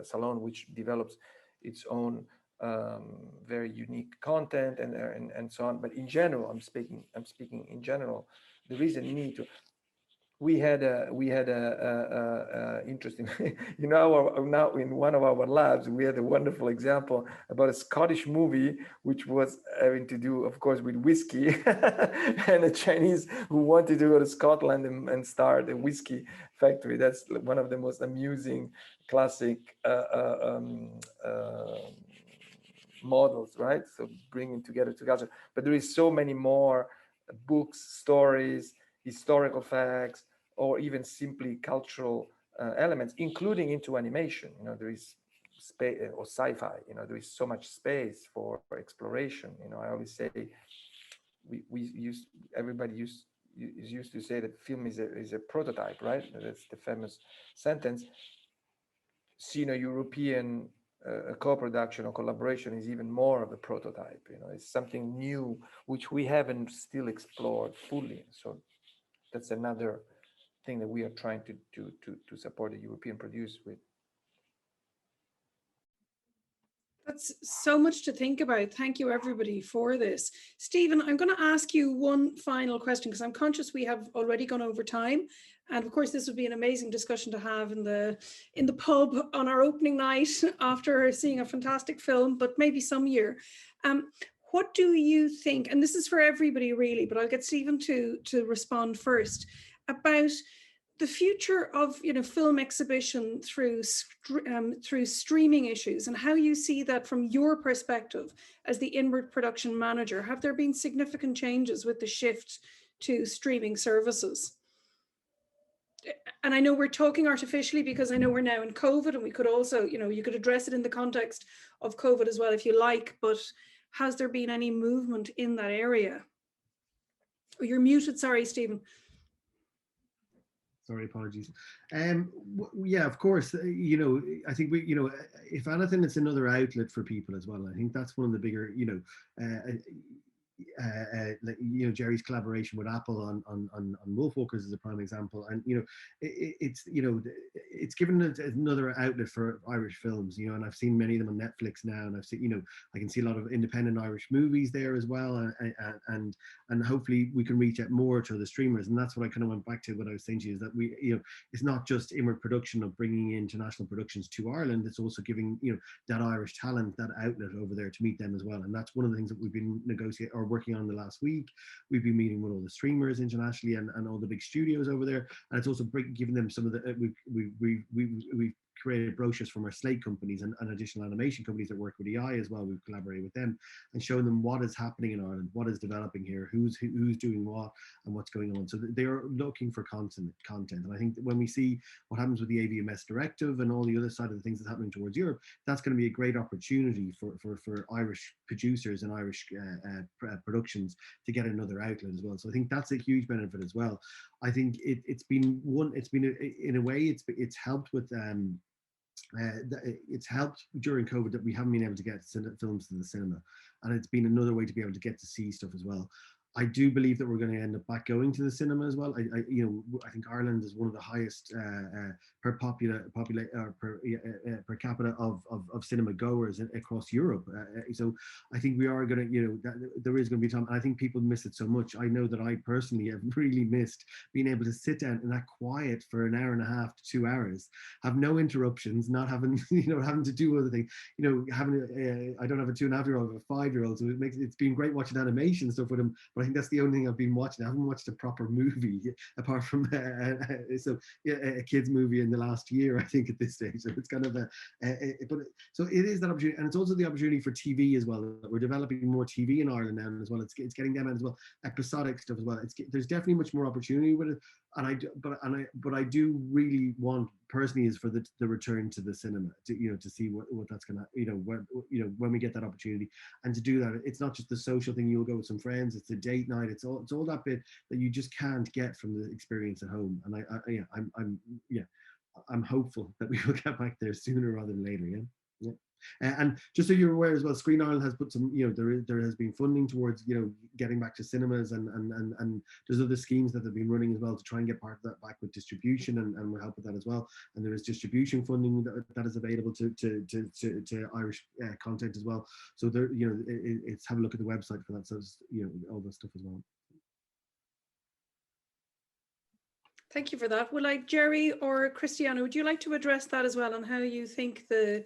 Salon, which develops its own very unique content and so on. But in general, I'm speaking in general, there is a need to. we had a interesting, you know, now in one of our labs, we had a wonderful example about a Scottish movie, which was having to do, of course, with whiskey and a Chinese who wanted to go to Scotland and start a whiskey factory. That's one of the most amusing classic models, right? So bringing together two cultures, but there is so many more books, stories, historical facts, or even simply cultural elements, including into animation. You know, there is space, or sci-fi. You know, there is so much space for exploration. You know, I always say everybody is used to say that film is a prototype, right? That's the famous sentence. Sino-European co-production or collaboration is even more of a prototype. You know, it's something new which we haven't still explored fully. So that's another thing that we are trying to support the European produce with. That's so much to think about. Thank you, everybody, for this. Stephen, I'm going to ask you one final question because I'm conscious we have already gone over time. And of course, this would be an amazing discussion to have in the pub on our opening night after seeing a fantastic film, but maybe some year. What do you think, and this is for everybody really, but I'll get Stephen to respond first, about the future of, you know, film exhibition through streaming issues, and how you see that from your perspective as the inward production manager. Have there been significant changes with the shift to streaming services? And I know we're talking artificially because I know we're now in COVID, and we could also, you know, you could address it in the context of COVID as well if you like, but has there been any movement in that area? Oh, you're muted, sorry, Stephen. Sorry, apologies. Yeah, of course, you know, I think we, you know, if anything, it's another outlet for people as well. I think that's one of the bigger, you know, like, you know, Jerry's collaboration with Apple on Wolfwalkers is a prime example, and you know, it's, you know, it's given it another outlet for Irish films, you know, and I've seen many of them on Netflix now, and I've seen, you know, I can see a lot of independent Irish movies there as well, and hopefully we can reach out more to the streamers, and that's what I kind of went back to what I was saying to you, is that we, you know, it's not just inward production of bringing international productions to Ireland, it's also giving, you know, that Irish talent that outlet over there to meet them as well, and that's one of the things that we've been negotiating or working on the last week. We've been meeting with all the streamers internationally and all the big studios over there, and it's also giving them some of the we've created brochures from our slate companies and additional animation companies that work with EI as well. We've collaborated with them and showing them what is happening in Ireland, what is developing here, who's doing what, and what's going on. So they are looking for content. And I think that when we see what happens with the AVMS directive and all the other side of the things that's happening towards Europe, that's going to be a great opportunity for Irish producers and Irish productions to get another outlet as well. So I think that's a huge benefit as well. I think it's been in a way it's helped with it's helped during COVID that we haven't been able to get films to the cinema, and it's been another way to be able to get to see stuff as well. I do believe that we're going to end up back going to the cinema as well. You know, I think Ireland is one of the highest per capita of cinema goers across Europe. So I think we are going to, you know, there is going to be time. And I think people miss it so much. I know that I personally have really missed being able to sit down in that quiet for an hour and a half to 2 hours, have no interruptions, not having, you know, having to do other things. You know, having I don't have a 2.5-year-old, I have a 5-year-old, so it's been great watching animation stuff with him. But I think that's the only thing I've been watching. I haven't watched a proper movie apart from a kids movie in the last year, I think, at this stage. So it's kind of so it is that opportunity, and it's also the opportunity for TV as well. We're developing more TV in Ireland now as well. It's getting them out as well, episodic stuff as well. There's definitely much more opportunity with it, but I do really want personally is for the return to the cinema, to, you know, to see what that's gonna, you know, when we get that opportunity, and to do that, it's not just the social thing. You'll go with some friends, it's a date night, it's all that bit that you just can't get from the experience at home. And I'm hopeful that we will get back there sooner rather than later. Yeah. And just so you're aware as well, Screen Ireland has put some, you know, there has been funding towards, you know, getting back to cinemas, and there's other schemes that have been running as well to try and get part of that back with distribution, and we'll help with that as well. And there is distribution funding that is available to Irish content as well. So there, you know, it's have a look at the website for that. So, you know, all that stuff as well. Thank you for that. Would like Jerry or Cristiano, would you like to address that as well, and how you think the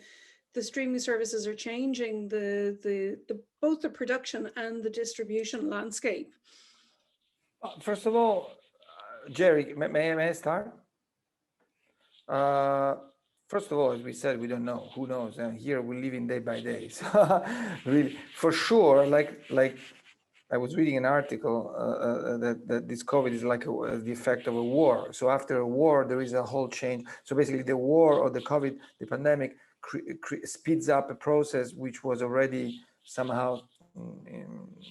streaming services are changing both the production and the distribution landscape? First of all, Jerry, may I start? First of all, as we said, we don't know. Who knows? And here we're living day by day. So really, for sure, like I was reading an article that this COVID is like the effect of a war. So after a war, there is a whole change. So basically, the war or the COVID, the pandemic, speeds up a process which was already somehow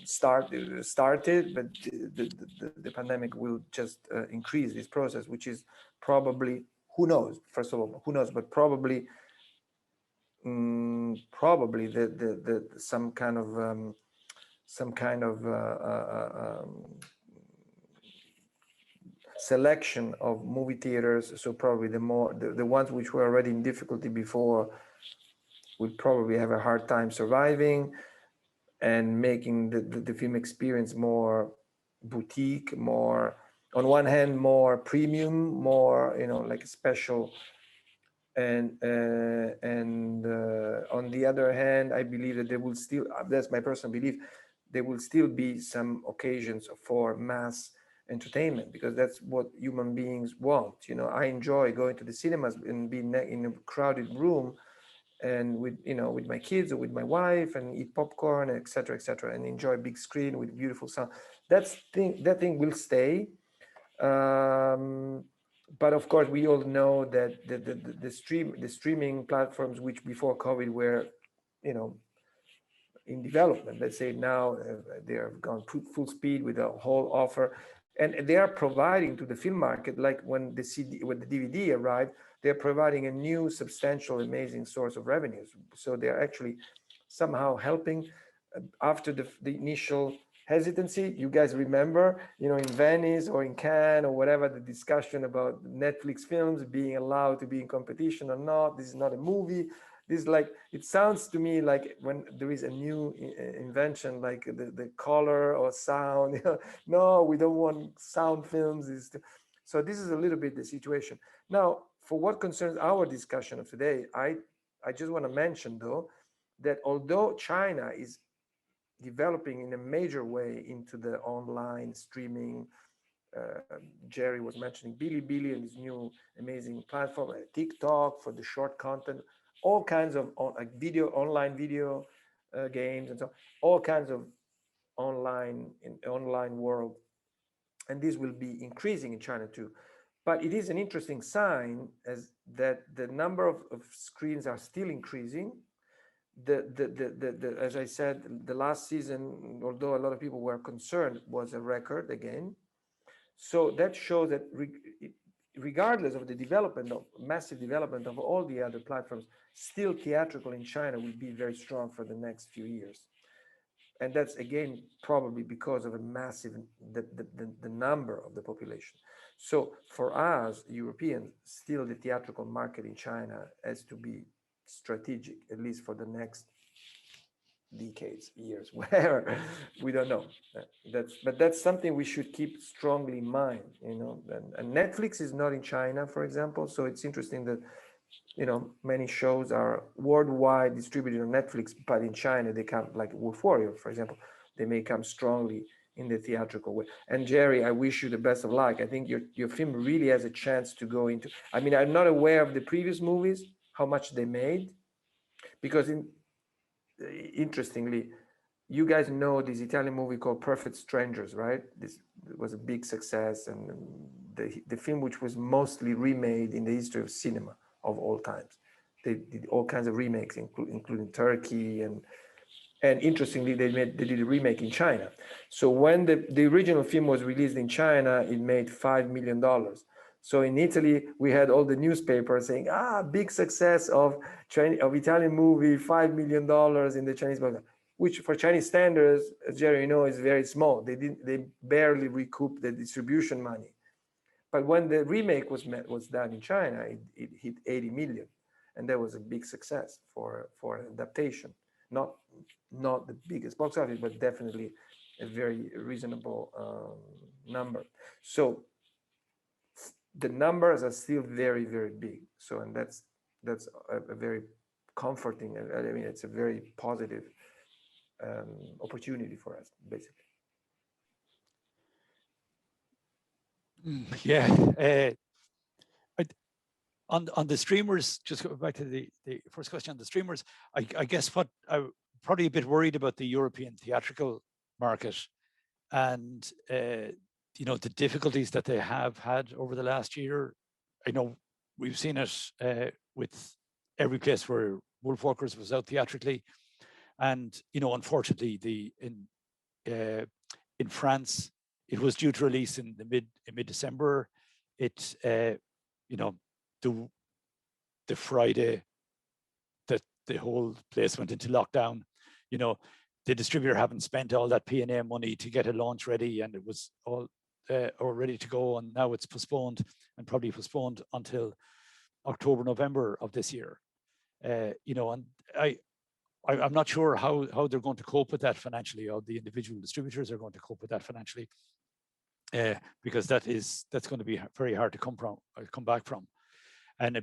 started, but the pandemic will just increase this process, which is probably, who knows? First of all, who knows? But probably the some kind of selection of movie theaters. So probably the ones which were already in difficulty before will probably have a hard time surviving and making the film experience more boutique, more, on one hand, more premium, more, like special. And on the other hand, I believe that there will still, that's my personal belief, there will still be some occasions for mass entertainment, because that's what human beings want. I enjoy going to the cinemas and being in a crowded room and with my kids or with my wife, and eat popcorn, etc., and enjoy a big screen with beautiful sound. That thing will stay. But of course, we all know that the streaming platforms, which before COVID were, in development, let's say now they have gone full speed with a whole offer, and they are providing to the film market, like when the DVD arrived, they're providing a new, substantial, amazing source of revenues. So they're actually somehow helping after the initial hesitancy. You guys remember, in Venice or in Cannes or whatever, the discussion about Netflix films being allowed to be in competition or not. This is not a movie. This, like, it sounds to me like when there is a new invention, like the color or sound. No, we don't want sound films. So this is a little bit the situation. Now, for what concerns our discussion of today, I just want to mention, though, that although China is developing in a major way into the online streaming, Jerry was mentioning Bilibili and his new amazing platform, TikTok for the short content, all kinds of online video games, and so all kinds of online world, and this will be increasing in China too. But it is an interesting sign as that the number of screens are still increasing. As I said, the last season, although a lot of people were concerned, was a record again. So that shows that regardless of the massive development of all the other platforms, still theatrical in China will be very strong for the next few years. And that's, again, probably because of a massive, the number of the population. So for us, Europeans, still the theatrical market in China has to be strategic, at least for the next decades, years, whatever. We don't know. But that's something we should keep strongly in mind, And Netflix is not in China, for example. So it's interesting that, many shows are worldwide distributed on Netflix, but in China they come, like Wolf Warrior, for example, they may come strongly in the theatrical way. And Jerry, I wish you the best of luck. I think your film really has a chance to go into, I'm not aware of the previous movies, how much they made, because interestingly, you guys know this Italian movie called Perfect Strangers, right? This was a big success, and the film which was mostly remade in the history of cinema of all times. They did all kinds of remakes, including Turkey, and interestingly, they did a remake in China. So when the original film was released in China, it made $5 million. So in Italy, we had all the newspapers saying, big success of Italian movie, $5 million in the Chinese market, which for Chinese standards, as Jerry is very small. They barely recoup the distribution money. But when the remake was done in China, it hit 80 million. And that was a big success for an adaptation. Not the biggest box office, but definitely a very reasonable number. So the numbers are still very, very big. So, and that's a very comforting, I mean, it's a very positive opportunity for us, basically. Yeah. On the streamers, just going back to the first question on the streamers, I guess what I'm probably a bit worried about the European theatrical market and you know, the difficulties that they have had over the last year. I know we've seen it with every place where Wolfwalkers was out theatrically, and you know, unfortunately, in France, it was due to release in mid-December. It you know, the Friday that the whole place went into lockdown, you know, the distributor haven't spent all that P&A money to get a launch ready, and it was all ready to go, and now it's postponed, and probably postponed until October, November of this year. You know, and I'm not sure how they're going to cope with that financially, or the individual distributors are going to cope with that financially, because that's going to be very hard to come back from, and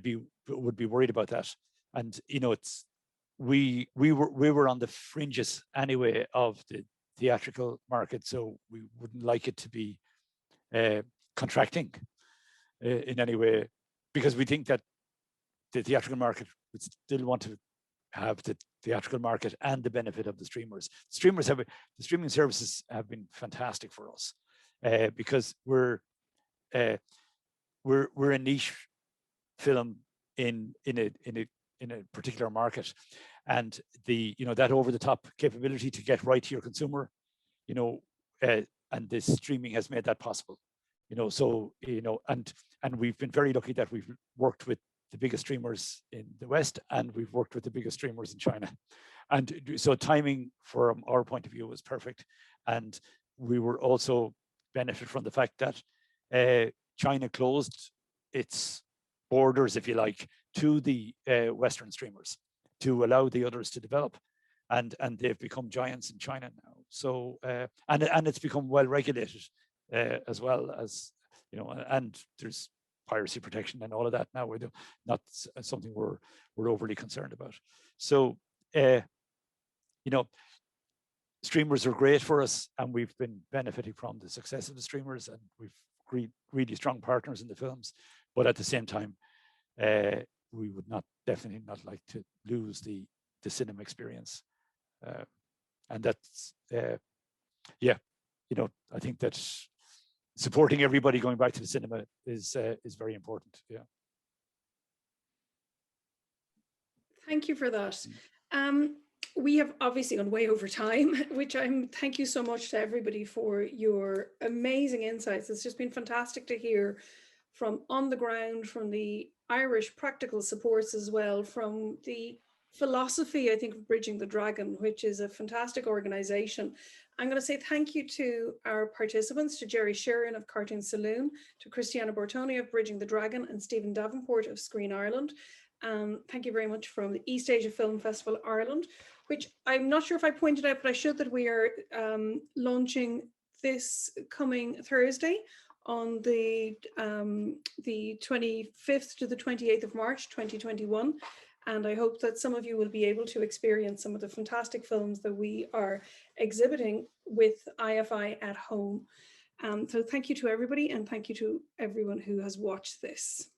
would be worried about that. And you know, it's we were on the fringes anyway of the theatrical market, so we wouldn't like it to be contracting in any way, because we think that the theatrical market would still want to have the theatrical market and the benefit of the streamers. The streaming services have been fantastic for us, because we're a niche film in a particular market, and you know, that over the top capability to get right to your consumer, you know, and this streaming has made that possible, you know. So you know, and we've been very lucky that we've worked with the biggest streamers in the West, and we've worked with the biggest streamers in China, and so timing from our point of view was perfect. And we were also benefit from the fact that China closed its borders, if you like, to the Western streamers to allow the others to develop, and they've become giants in China now. So and it's become well regulated as well, as you know, and there's piracy protection and all of that now. We're not something we're overly concerned about. So you know, streamers are great for us, and we've been benefiting from the success of the streamers, and we've really strong partners in the films. But at the same time, we would definitely not like to lose the cinema experience, and that's yeah, you know, I think that supporting everybody going back to the cinema is very important. Yeah. Thank you for that. We have obviously gone way over time, which thank you so much to everybody for your amazing insights. It's just been fantastic to hear from on the ground, from the Irish practical supports as well, from the philosophy, I think, of Bridging the Dragon, which is a fantastic organization. I'm going to say thank you to our participants, to Jerry Sheeran of Cartoon Saloon, to Christiana Bortoni of Bridging the Dragon, and Stephen Davenport of Screen Ireland. Thank you very much from the East Asia Film Festival Ireland, which I'm not sure if I pointed out, but I should, that we are launching this coming Thursday on the 25th to the 28th of March 2021. And I hope that some of you will be able to experience some of the fantastic films that we are exhibiting with IFI at home. So thank you to everybody, and thank you to everyone who has watched this.